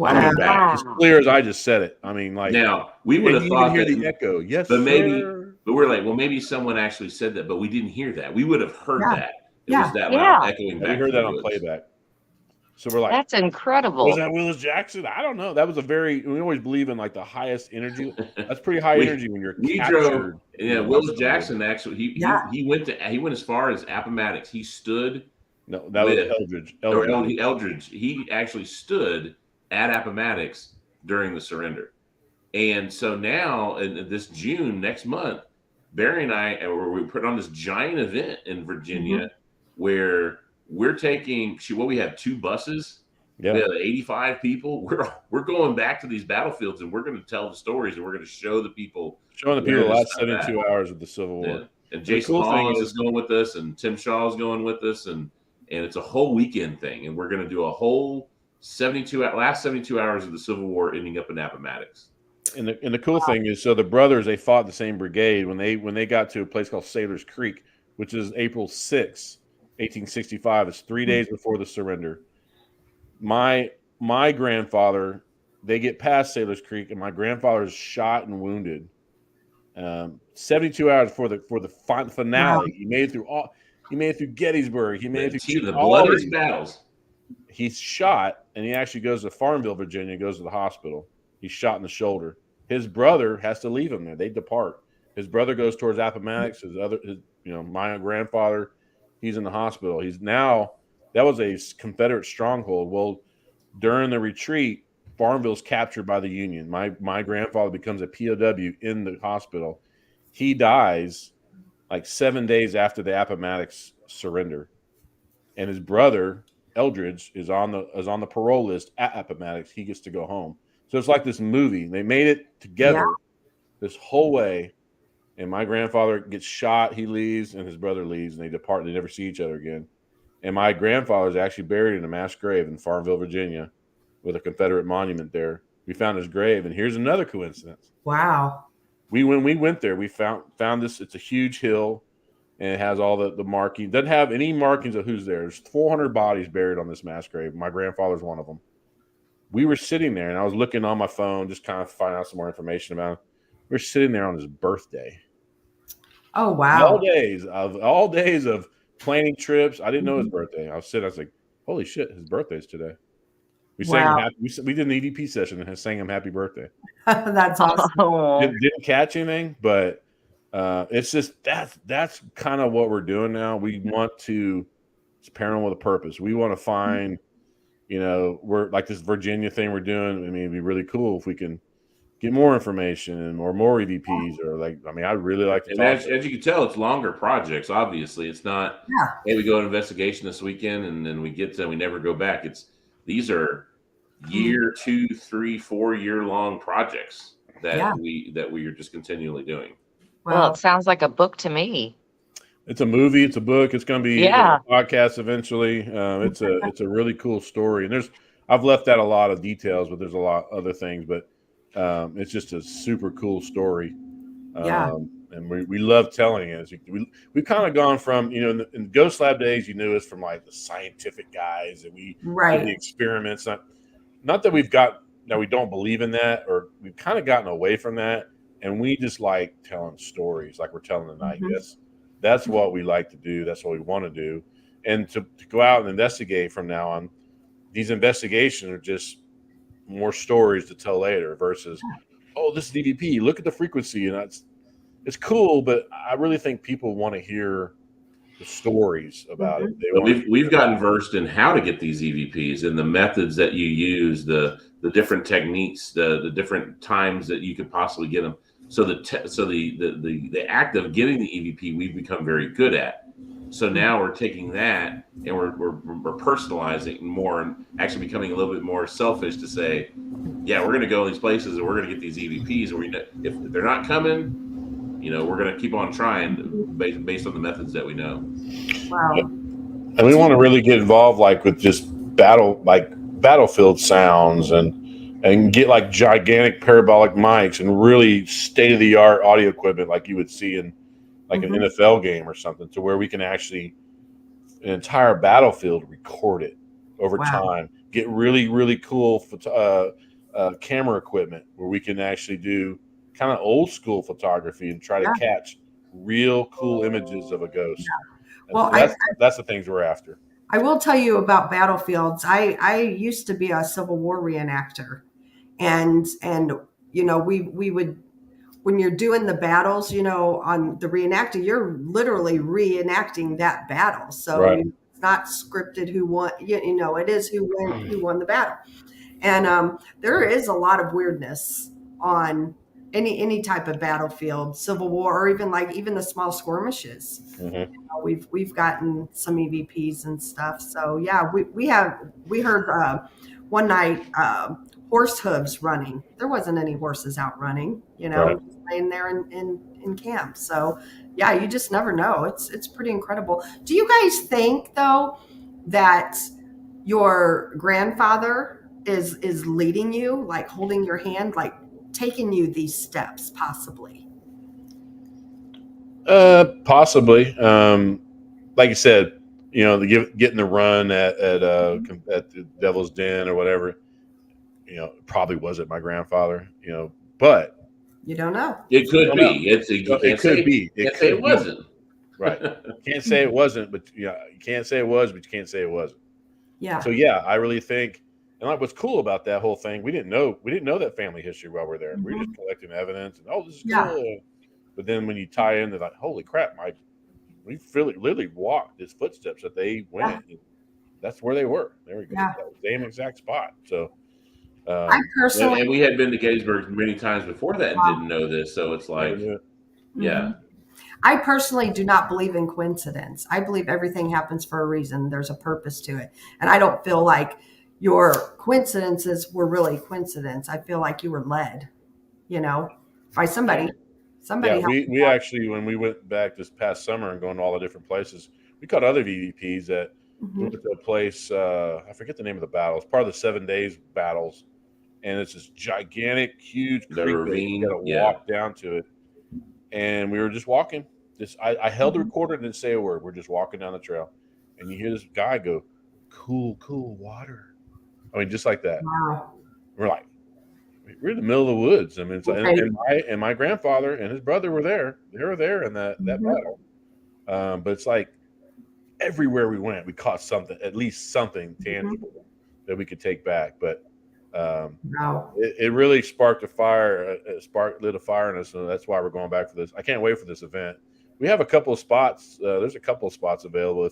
I mean, as clear as I just said it. I mean, like, now we would have thought hear that the echo. Yes, but sir. but we're like, well, maybe someone actually said that, but we didn't hear that. We would have heard that. It was that loud echoing back. We heard that on playback. So we're like, that's incredible. Was that Willis Jackson? I don't know. That was we always believe in like the highest energy. That's pretty high energy when you're captured. Willis Jackson actually he went as far as Appomattox. He stood. No, that was Eldridge. Eldridge. He actually stood at Appomattox during the surrender. And so now in this June next month, Barry and I we put on this giant event in Virginia where we're taking we have 2 buses. Yeah. We have 85 people. We're going back to these battlefields and we're going to tell the stories and we're going to show the people. Showing the people the last 72 hours of the Civil War. Yeah. And Jason Hawes is going with us and Tim Shaw is going with us and it's a whole weekend thing. And we're going to do a whole last 72 hours of the Civil War ending up in Appomattox. And the cool thing is, so the brothers, they fought the same brigade when they got to a place called Sailor's Creek, which is April 6th, 1865. It's 3 days before the surrender. My grandfather, they get past Sailor's Creek, and my grandfather is shot and wounded. 72 hours for the finale, he made it through Gettysburg. He made it through the bloodiest battles. He's shot, and he actually goes to Farmville, Virginia, goes to the hospital. He's shot in the shoulder. His brother has to leave him there. They depart. His brother goes towards Appomattox. My grandfather, he's in the hospital. That was a Confederate stronghold. Well, during the retreat, Farmville's captured by the Union. My grandfather becomes a POW in the hospital. He dies like 7 days after the Appomattox surrender, and his brother Eldridge is on the parole list at Appomattox. He gets to go home. So it's like this movie. They made it together this whole way. And my grandfather gets shot. He leaves, and his brother leaves, and they depart. They never see each other again. And my grandfather is actually buried in a mass grave in Farmville, Virginia, with a Confederate monument there. we found his grave. And here's another coincidence. Wow. When we went there, we found this. It's a huge hill, and it has all the markings. Doesn't have any markings of who's there. There's 400 bodies buried on this mass grave. My grandfather's one of them. We were sitting there, and I was looking on my phone, just kind of finding out some more information about him. We were sitting there on his birthday. Oh, wow. All days of planning trips. I didn't know his birthday. I was like, holy shit, his birthday's today. We sang him happy. We did an EVP session and sang him happy birthday. That's awesome. Oh, Didn't catch anything, but it's just that's kind of what we're doing now. We want to. It's paranormal with a purpose. We want to find, we're like this Virginia thing we're doing. I mean, it'd be really cool if we can get more information or more EVPs or I really like to And talk. as you can tell, it's longer projects. Obviously, it's not. Yeah. Hey, we go on investigation this weekend and then we get to we never go back. These are year, 2, 3, 4 year long projects that we are just continually doing. well, it sounds like a book to me. It's a movie. It's a book. It's going to be Yeah. a podcast eventually. It's a really cool story. And I've left out a lot of details, but there's a lot of other things. But it's just a super cool story. And we love telling it. We've kind of gone from, in the Ghost Lab days, you knew us from like the scientific guys and we did the experiments. Not that we don't believe in that, or we've kind of gotten away from that. And we just like telling stories like we're telling tonight. That's what we like to do. That's what we want to do. And to go out and investigate from now on, these investigations are just more stories to tell later versus, oh, this is EVP. Look at the frequency. And it's cool, but I really think people want to hear the stories about it. We've gotten versed in how to get these EVPs and the methods that you use, the different techniques, the different times that you could possibly get them. So the act of getting the EVP, we've become very good at. So now we're taking that and we're personalizing more and actually becoming a little bit more selfish to say, yeah, we're going to go in these places and we're going to get these EVPs. And if they're not coming, we're going to keep on trying based on the methods that we know. Wow. And we want to really get involved, like with just battlefield sounds and get like gigantic parabolic mics and really state of the art audio equipment like you would see in like an NFL game or something, to where we can actually an entire battlefield record it over time. Get really, really cool camera equipment where we can actually do kind of old school photography and try to catch real cool images of a ghost. Well, that's the things we're after. I will tell you about battlefields. I used to be a Civil War reenactor, and we would, when you're doing the battles, on the reenactor, you're literally reenacting that battle. So it's not scripted who won. It is who won the battle, and there is a lot of weirdness on any type of battlefield, Civil War, or even the small skirmishes. We've gotten some EVPs and stuff. So yeah, we heard one night horse hooves running. There wasn't any horses out running, laying there in camp. So yeah, you just never know. It's pretty incredible. Do you guys think though that your grandfather is leading you, like holding your hand, like taking you these steps possibly? Possibly. Like you said, getting the run at the Devil's Den or whatever, probably wasn't my grandfather, but you don't know. It could be. It could be. It wasn't. Right. Can't say it wasn't, but you can't say it was, but you can't say it wasn't. Yeah. So yeah, I really think, and like what's cool about that whole thing, we didn't know that family history while we're there. We were just collecting evidence and this is cool. But then when you tie in, they're like, holy crap, we literally walked his footsteps that they went. Yeah. That's where they were. There we go. Yeah. That was the same exact spot. So I personally, and we had been to Gettysburg many times before that and didn't know this. So it's like, yeah. I personally do not believe in coincidence. I believe everything happens for a reason. There's a purpose to it. And I don't feel like your coincidences were really coincidence. I feel like you were led, by somebody. Yeah, we actually, when we went back this past summer and going to all the different places, we caught other EVPs that we went to a place, I forget the name of the battle. It's part of the 7 days battles. and it's this gigantic, huge The creek ravine, that you got to yeah. walk down to it. And we were just walking. I held the recorder and didn't say a word. We're just walking down the trail, and you hear this guy go, "Cool, cool water." I mean, just like that. Wow. We're like, we're in the middle of the woods. I mean, it's like, Right. and my grandfather and his brother were there. They were there in that battle. But it's like everywhere we went, we caught something, at least something tangible that we could take back. But Wow. it really sparked a fire, lit a fire in us, and that's why we're going back for this. I can't wait for this event. We have a couple of spots. There's a couple of spots available.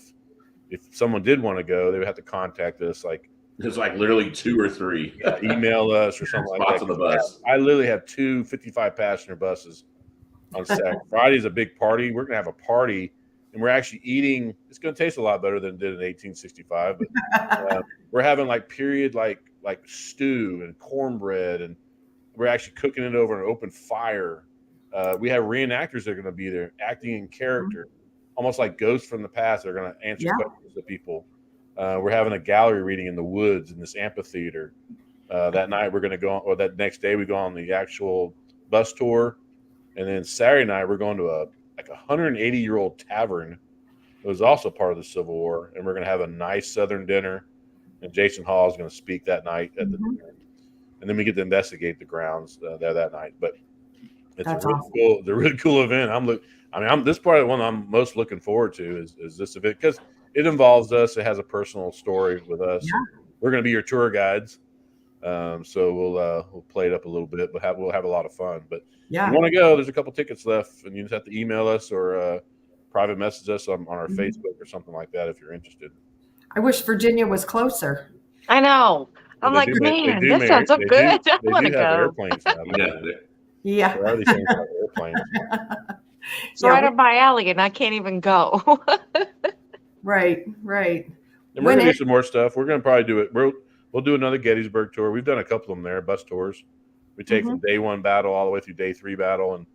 If someone did want to go, they would have to contact us. Like, It's like literally 2 or 3. Email us or something like Spots that. on the bus. I literally have 2 55-passenger buses on Saturday. Friday's a big party. We're gonna have a party, and we're actually eating. It's gonna taste a lot better than it did in 1865. But we're having like period like stew and cornbread, and we're actually cooking it over an open fire. We have reenactors that are going to be there acting in character, almost like ghosts from the past. They're going to answer questions to people. We're having a gallery reading in the woods in this amphitheater. That night we're going to go on, or that next day we go on the actual bus tour. And then Saturday night we're going to a 180-year-old tavern. It was also part of the Civil War. And we're going to have a nice Southern dinner. And Jason Hall is going to speak that night at the dinner. And then we get to investigate the grounds there that night. But it's cool. It's a really cool event. This part of the one I'm most looking forward to is this event because it involves us. It has a personal story with us. Yeah. We're going to be your tour guides. So we'll play it up a little bit, but we'll have a lot of fun. But if you want to go, there's a couple tickets left, and you just have to email us or private message us on our Facebook or something like that if you're interested. I wish Virginia was closer. I know. I'm like, man, this sounds so good. I want to go. Airplanes now. Yeah. There are these things like airplanes. It's right up my alley, and I can't even go. Right. And we're going to do some more stuff. We're going to probably do it. We'll do another Gettysburg tour. We've done a couple of them there, bus tours. We take from day 1 battle all the way through day 3 battle and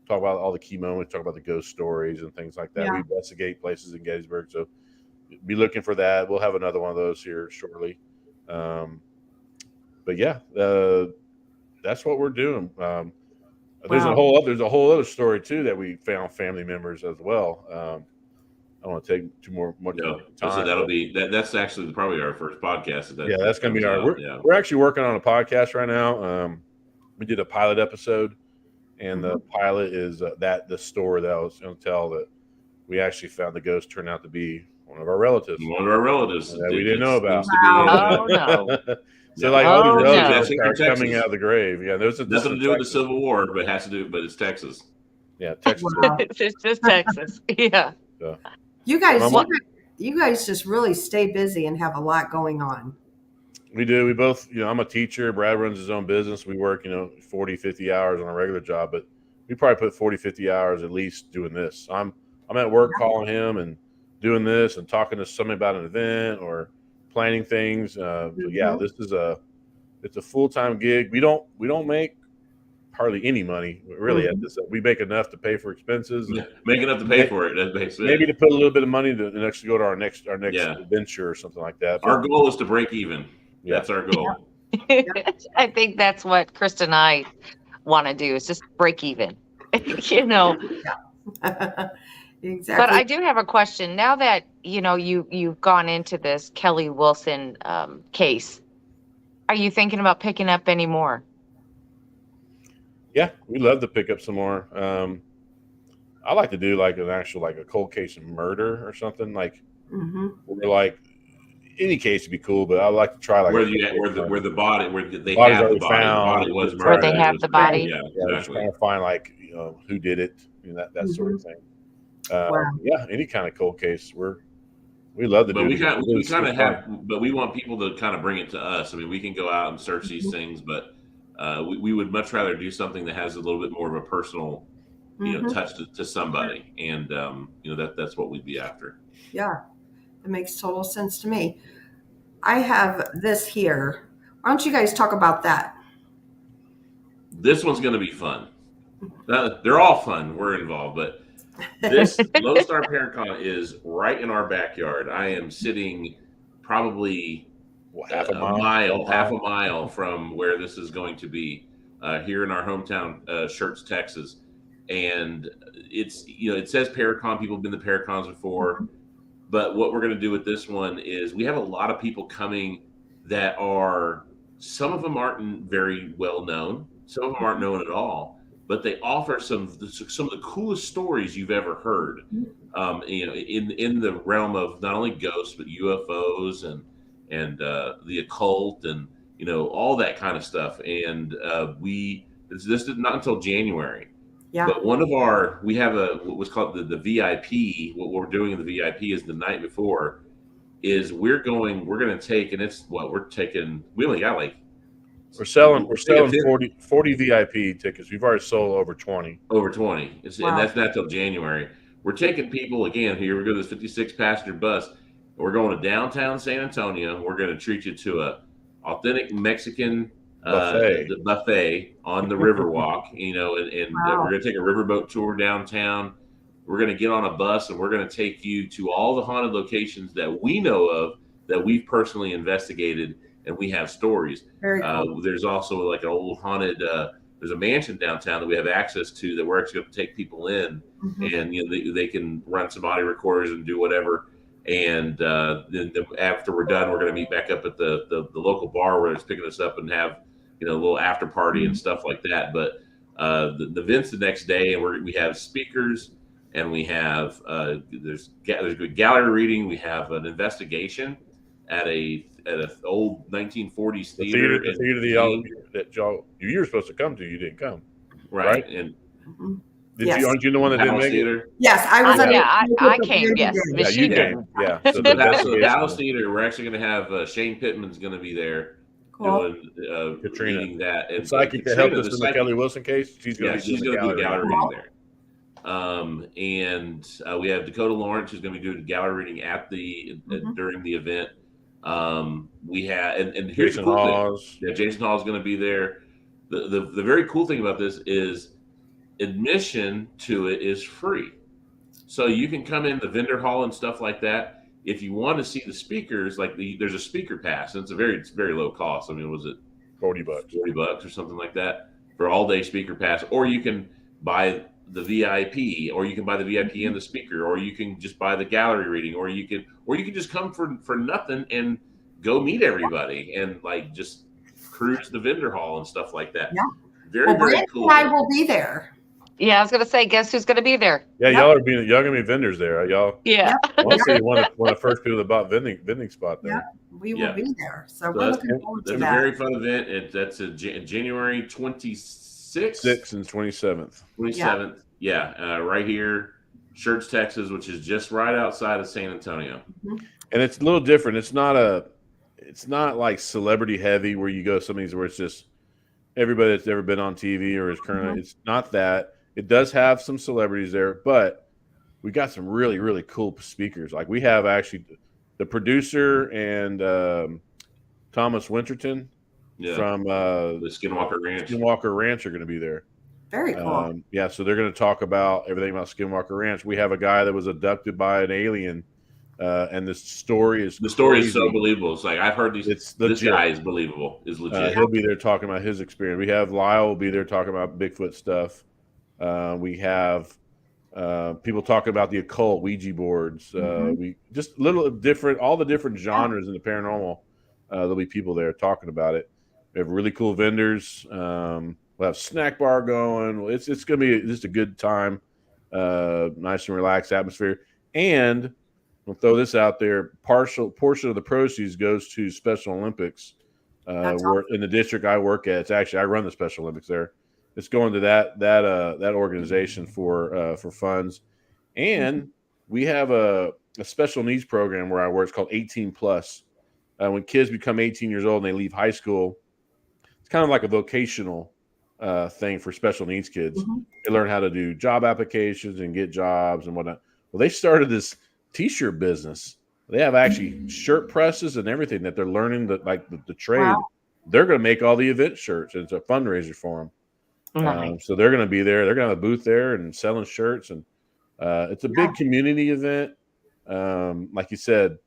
talk about all the key moments, talk about the ghost stories and things like that. Yeah. We investigate places in Gettysburg. So be looking for that. We'll have another one of those here shortly. But yeah, that's what we're doing. There's a whole other story too that we found family members as well. I don't want to take much time. So that's actually probably our first podcast. That's going to be we're actually working on a podcast right now. We did a pilot episode, and the pilot is the story that I was going to tell that we actually found the ghost turned out to be one of our relatives. One of our relatives that we didn't know about. Oh no. So all these relatives are coming out of the grave. Yeah, there's nothing to do with the Civil War, but it's Texas. Yeah, Texas. It's just Texas. Yeah. So, you guys just really stay busy and have a lot going on. We do. We both, I'm a teacher. Brad runs his own business. We work, 40, 50 hours on a regular job, but we probably put 40, 50 hours at least doing this. I'm at work calling him and doing this and talking to somebody about an event or planning things. So this is it's a full-time gig. We don't make hardly any money really at this. We make enough to pay for expenses. Yeah, make enough to pay for it. That's basically maybe to put a little bit of money to actually go to our next adventure or something like that. Our goal is to break even. Yeah. That's our goal. I think that's what Krista and I want to do is just break even. Exactly. But I do have a question. Now that you've gone into this Kelly Wilson case, are you thinking about picking up any more? Yeah, we'd love to pick up some more. I like to do like an actual a cold case of murder or something where like any case would be cool, but I like to try where they have the body, the body was murdered. Where they have the body. Yeah, just trying to find who did it, that sort of thing. Yeah, any kind of cold case we love to do. But we want people to kind of bring it to us. I mean, we can go out and search these things, but we would much rather do something that has a little bit more of a personal, touch to somebody, and that's what we'd be after. Yeah, it makes total sense to me. I have this here. Why don't you guys talk about that? This one's going to be fun. They're all fun. We're involved, but this Lone Star Parent Con is right in our backyard. I am sitting probably half a mile, half a mile from where this is going to be, here in our hometown, Shirts, Texas. And it's, it says Paracon. People have been to Paracons before, but what we're going to do with this one is we have a lot of people coming that are, some of them aren't very well known, some of them aren't known at all, but they offer some of the coolest stories you've ever heard. In the realm of not only ghosts but UFOs and the occult and all that kind of stuff. And this is not until January. Yeah. But we have what's called the VIP. What we're doing in the VIP is the night before is we're going to take, and it's what we're taking. We only got we're selling 40 VIP tickets. We've already sold over 20. Over 20. Wow. And that's not till January. We're taking people again. Here we go. This 56 passenger bus. We're going to downtown San Antonio. We're going to treat you to a authentic Mexican buffet on the Riverwalk. Wow. We're going to take a riverboat tour downtown. We're going to get on a bus and we're going to take you to all the haunted locations that we know of, that we've personally investigated, and we have stories. Very cool. There's also like an old haunted. There's a mansion downtown that we have access to that we're actually going to take people in, and they can run some audio recorders and do whatever. And then after we're done, we're going to meet back up at the local bar where it's picking us up and have a little after party and stuff like that. But the event's the next day, and we have speakers, and we have there's good gallery reading. We have an investigation at a old 1940s theater. The theater that you were supposed to come to, you didn't come, right? And Yes. aren't you the one that didn't make it? Yes, I was. I came. Yes, yeah, you came. Yeah. So the Dallas Theater, we're actually going to have Shane Pittman's going to be there. Cool. Doing, Katrina, reading that. And psychic that helped us in the Kelly Wilson case. She's going to do the gallery reading there. And we have Dakota Lawrence, who's going to be doing gallery reading at during the event. We have and here's Jason the cool Hawes. thing. Yeah, Jason Hall is going to be there. The very cool thing about this is admission to it is free, so you can come in the vendor hall and stuff like that. If you want to see the speakers, there's a speaker pass, and it's very low cost. I mean, was it $40 or something like that for all day speaker pass? Or you can buy the VIP, or you can buy the VIP and the speaker, or you can just buy the gallery reading, or you can just come for nothing and go meet everybody and just cruise the vendor hall and stuff like that. Yeah. Very Brandon cool. and I will be there. Yeah, I was gonna say, guess who's gonna be there? Yeah, y'all gonna be vendors there, y'all. Yeah. I want to say one of the first people that bought vending spot there. Yeah, we will be there. So we're that's looking forward to a that. very fun event. That's January 26th, 6th and 27th. 27th. Yeah, right here, Shirts, Texas, which is just right outside of San Antonio. And it's a little different. It's not like celebrity heavy where you go to some of these where it's just everybody that's ever been on TV or is currently. It's not that. It does have some celebrities there, but we got some really, really cool speakers. Like we have actually the producer and Thomas Winterton from the Skinwalker Ranch. Skinwalker Ranch are going to be there. Very cool. So they're going to talk about everything about Skinwalker Ranch. We have a guy that was abducted by an alien, and the story is so believable. It's like I've heard these. This guy is believable. Is legit. He'll be there talking about his experience. We have Lyle will be there talking about Bigfoot stuff. We have people talking about the occult, Ouija boards. We just little different, all the different genres in the paranormal. There'll be people there talking about it. We have really cool vendors. We'll have snack bar going. It's going to be just a good time, nice and relaxed atmosphere. And we'll throw this out there: portion of the proceeds goes to Special Olympics. Where in the district I work at, I run the Special Olympics there. It's going to that organization for funds, and we have a special needs program where I work. It's called 18 Plus. When kids become 18 years old and they leave high school, it's kind of like a vocational thing for special needs kids. They learn how to do job applications and get jobs and whatnot. Well, they started this T-shirt business. They have actually shirt presses and everything that they're learning the trade. Wow. They're going to make all the event shirts. It's a fundraiser for them. So they're going to be there. They're going to have a booth there and selling shirts. And it's a big community event. Like you said,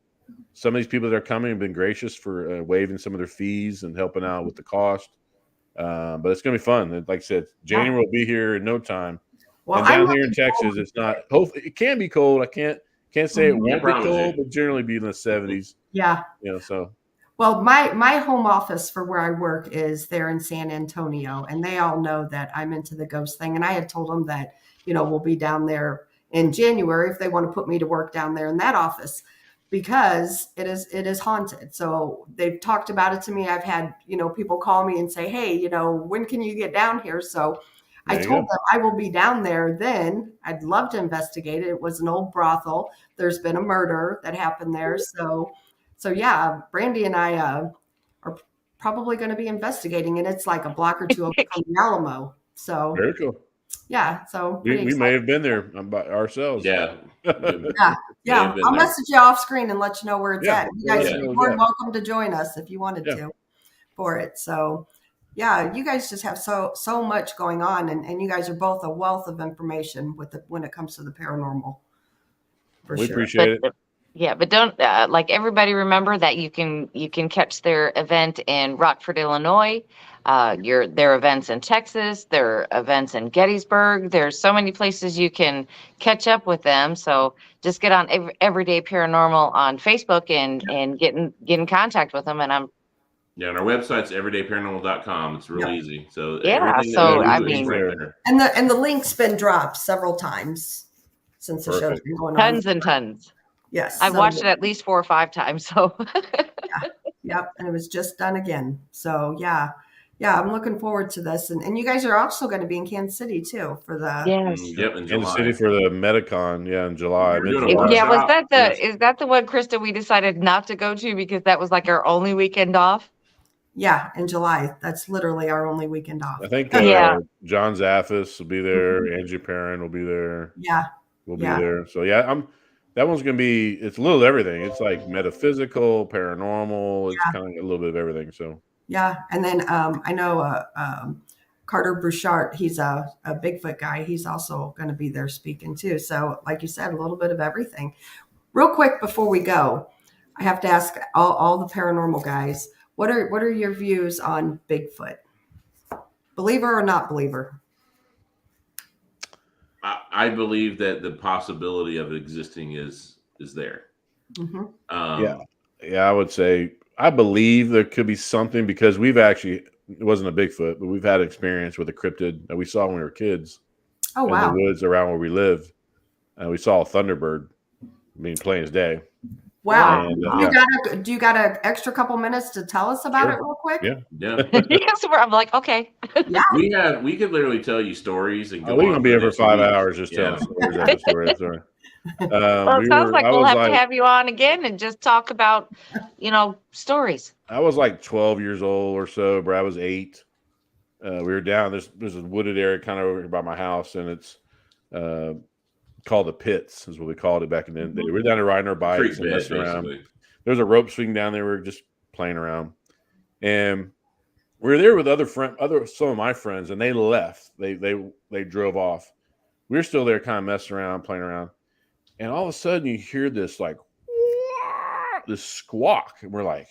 some of these people that are coming have been gracious for waiving some of their fees and helping out with the cost. But it's going to be fun. And like I said, January will be here in no time. Well, And I'm down here in looking Texas, forward it's to not. it. Hopefully, it can be cold. I can't say it Mhm. won't be promise cold, you. but generally be in the 70s. Yeah. So Well, my home office for where I work is there in San Antonio, and they all know that I'm into the ghost thing. And I had told them that, we'll be down there in January if they want to put me to work down there in that office because it is haunted. So they've talked about it to me. I've had, people call me and say, "Hey, when can you get down here?" So I there you told go. them I will be down there then. I'd love to investigate it. It was an old brothel. There's been a murder that happened there. So yeah, Brandy and I are probably going to be investigating, and it's like a block or two away from the Alamo. So Very cool. yeah, so pretty We may excited. have been there by ourselves. Yeah. Yeah, May yeah. have been I'll there. message you off screen and let you know where it's Yeah, at. You well, guys let are me know more than what's welcome to join us if you wanted Yeah. to for it. So yeah, you guys just have so much going on, and you guys are both a wealth of information when it comes to the paranormal. For We sure. appreciate But it. yeah, but don't like everybody remember that you can catch their event in Rockford, Illinois. Their events in Texas, their events in Gettysburg. There's so many places you can catch up with them. So just get on Everyday Paranormal on Facebook and get in contact with them. And Yeah, and our website's everydayparanormal.com. It's real Yep. easy. So Yeah, everything that so we I do is mean, right there. And the link's been dropped several times since the show's Perfect. been going on. tons and tons. Yes. I've So watched it at least 4 or 5 times. So yep, and it was just done again. So yeah, I'm looking forward to this. And you guys are also going to be in Kansas City too for the yes. Yep, in Kansas July. City for the Metacon, in July, We're doing a mid-July. Yeah, was workshop. that Yes. is that the one, Krista, we decided not to go to because that was like our only weekend off? in July. That's literally our only weekend off. I think Yeah. John Zaffis will be there. Angie Perrin will be there. Yeah, We'll be Yeah. there. So that one's gonna be. It's a little everything. It's like metaphysical, paranormal. It's kind of a little bit of everything. So yeah. And then I know Carter Bouchard. He's a Bigfoot guy. He's also going to be there speaking too. So like you said, a little bit of everything. Real quick before we go, I have to ask all the paranormal guys, what are your views on Bigfoot? Believer or not believer? I believe that the possibility of it existing is there. Mm-hmm. I would say I believe there could be something because we've actually it wasn't a Bigfoot, but we've had experience with a cryptid that we saw when we were kids Oh in wow! the woods around where we lived. And we saw a thunderbird, plain as day. Wow! And, Do you got an extra couple minutes to tell us about it real quick? Yeah. Yes, I'm like, okay. Yeah. We could literally tell you stories and go we're on gonna be for here the for 5 next 2 weeks. hours just telling stories after story after story. Well, it sounds like we'll have to have you on again and just talk about, stories. I was like 12 years old or so. Brad was 8. We were down. There's a wooded area kind of over here by my house, and it's called the Pits, is what we called it back in the day. We were down there riding our bikes Creek and bed, messing around. basically. There was a rope swing down there. We were just playing around, and we were there with some of my friends, and they left. They drove off. We were still there, kind of messing around, playing around, and all of a sudden you hear this like this squawk, and we're like,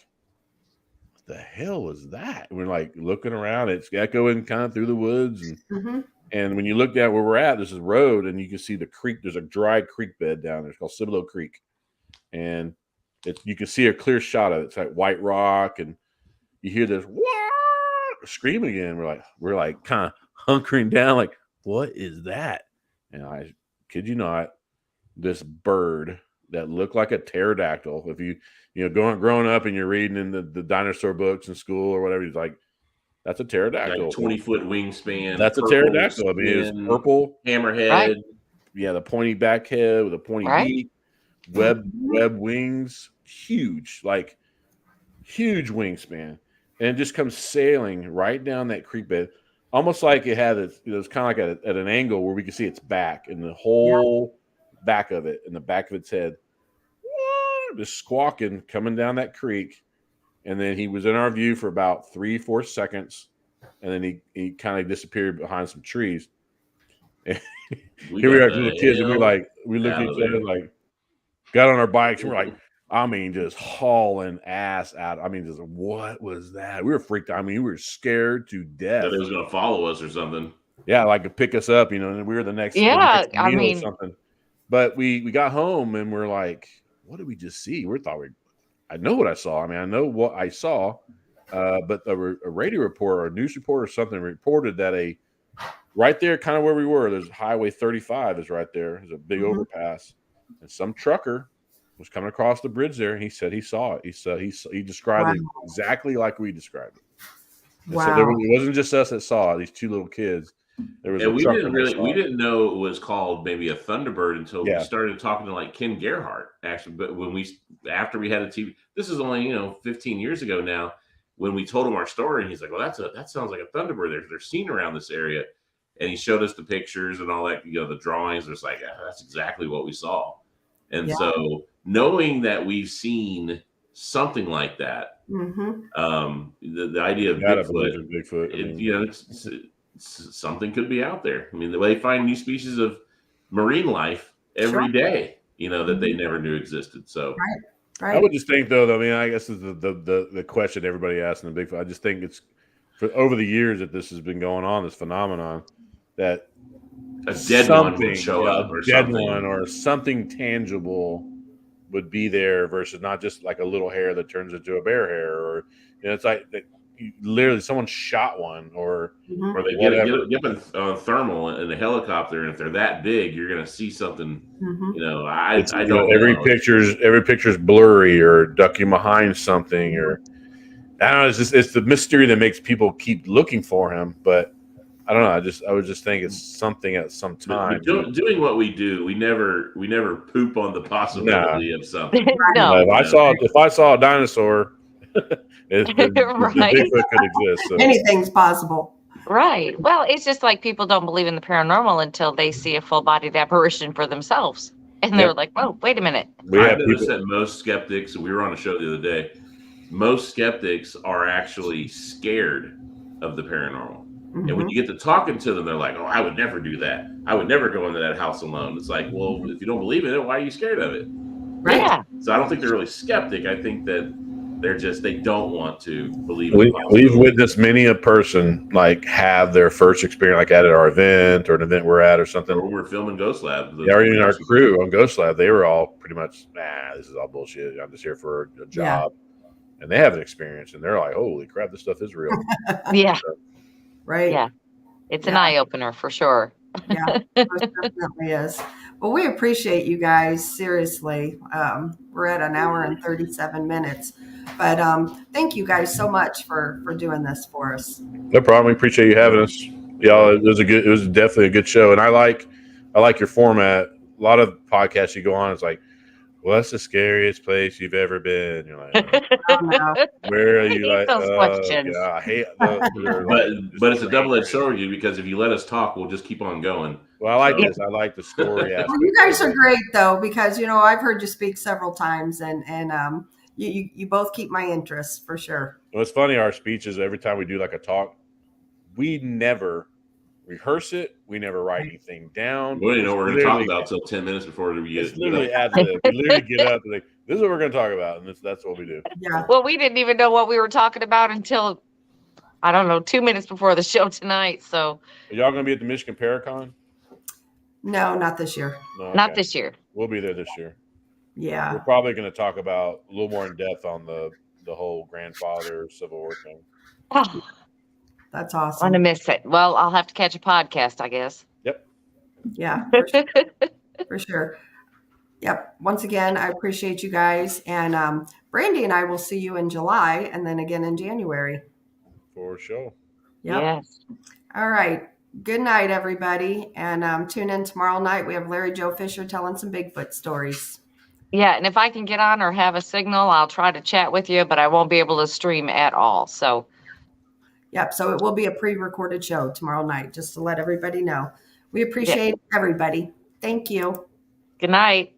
"What the hell was that?" And we're like looking around. It's echoing kind of through the woods, and when you look down where we're at, there's a road, and you can see the creek. There's a dry creek bed down there. It's called Cibolo Creek, and you can see a clear shot of it. It's like white rock, and you hear this screaming again. We're like kind of hunkering down, like, what is that? And I kid you not, this bird that looked like a pterodactyl. If growing up and you're reading in the dinosaur books in school or whatever, he's like, that's a pterodactyl. Like 20-foot wingspan. That's a pterodactyl. Skin, it was purple. Hammerhead. Right. Yeah, the pointy back head with a pointy beak, web wings, huge wingspan. And it just comes sailing right down that creek bed, almost like it was kind of like at an angle where we could see its back and the whole back of it and the back of its head. Just squawking coming down that creek. And then he was in our view for about 3-4 seconds. And then he kind of disappeared behind some trees. Here we are, little kids, and we looked at each other like, got on our bikes, and we're like, I mean, just hauling ass out. I mean, just what was that? We were freaked out. I mean, we were scared to death. That it was going to follow us or something. Yeah, like to pick us up, and we were the next Yeah, I meal or mean, something. But we got home and we're like, what did we just see? I know what I saw. I mean, I know what I saw. But a radio report or a news report or something reported that right there, kind of where we were, there's Highway 35 is right there. There's a big overpass, and some trucker was coming across the bridge there, and he said he saw it. He said he described it exactly like we described it. And so it wasn't just us that saw it. These two little kids. There was we didn't know it was called maybe a Thunderbird until we started talking to like Ken Gerhardt, actually. But after we had a TV, this is only 15 years ago now. When we told him our story, and he's like, "Well, that sounds like a Thunderbird. They're seen around this area," and he showed us the pictures and all that, the drawings. It's like, that's exactly what we saw. And so, knowing that we've seen something like that, the idea of Bigfoot, something could be out there. I mean, they find new species of marine life every day, that they never knew existed. So, right. I would just think, though, I mean, I guess is the question everybody asks in the Bigfoot. I just think it's over the years that this has been going on, this phenomenon that a dead one would show up, or something tangible would be there versus not just like a little hair that turns into a bear hair, or it's like literally someone shot one, or they get up thermal in a helicopter, and if they're that big, you're going to see something. I don't know. Every picture's blurry or ducking behind something, or I don't know. It's the mystery that makes people keep looking for him, but. I don't know. I would just think it's something at some time. But doing what we do, we never poop on the possibility of something. No. If I saw a dinosaur, the Bigfoot could exist. So. Anything's possible. Right. Well, it's just like people don't believe in the paranormal until they see a full-bodied apparition for themselves, and they're like, "Oh, wait a minute." I've noticed that most skeptics. We were on a show the other day. Most skeptics are actually scared of the paranormal. And when you get to talking to them, they're like, "Oh, I would never do that. I would never go into that house alone." It's like, well, if you don't believe in it, why are you scared of it? Right. Yeah. So I don't think they're really skeptic. I think that they don't want to believe. We've witnessed many a person like have their first experience, like at our event or an event we're at or something. Or when we're filming Ghost Lab. Or even our crew on Ghost Lab, they were all pretty much, this is all bullshit. I'm just here for a job. Yeah. And they have an experience, and they're like, holy crap, this stuff is real. Yeah. So, right. Yeah. It's an eye opener for sure. Yeah, it definitely is. Well, we appreciate you guys. Seriously. We're at an hour and 37 minutes. But thank you guys so much for doing this for us. No problem. We appreciate you having us. Yeah, it was definitely a good show. And I like your format. A lot of podcasts you go on, it's like, what's the scariest place you've ever been? You're like, Oh, no. Where are you? Like, those questions. Yeah, I hate but it's a double-edged sword, because if you let us talk, we'll just keep on going. Well, I like this. I like the story aspect. Well, you guys are great, though, because I've heard you speak several times, and you both keep my interest for sure. Well, it's funny. Our speeches, every time we do like a talk, we never rehearse it. We never write anything down. We don't know what we're going to talk about until 10 minutes before we get it. Literally we literally get up and this is what we're going to talk about, and that's what we do. Yeah. Well, we didn't even know what we were talking about until, I don't know, 2 minutes before the show tonight. So, are y'all going to be at the Michigan Paracon? No, not this year. No, Not this year. We'll be there this year. Yeah. We're probably going to talk about a little more in depth on the whole grandfather Civil War thing. Oh, That's I'm awesome. gonna miss it. Well, I'll have to catch a podcast, I guess. Yep. Yeah, for sure. Yep. Once again, I appreciate you guys. And Brandy and I will see you in July and then again in January. For sure. Yep. Yes. All right. Good night, everybody. And tune in tomorrow night. We have Larry Joe Fisher telling some Bigfoot stories. Yeah, and if I can get on or have a signal, I'll try to chat with you, but I won't be able to stream at all. So. Yep. So it will be a pre-recorded show tomorrow night, just to let everybody know. We appreciate everybody. Thank you. Good night.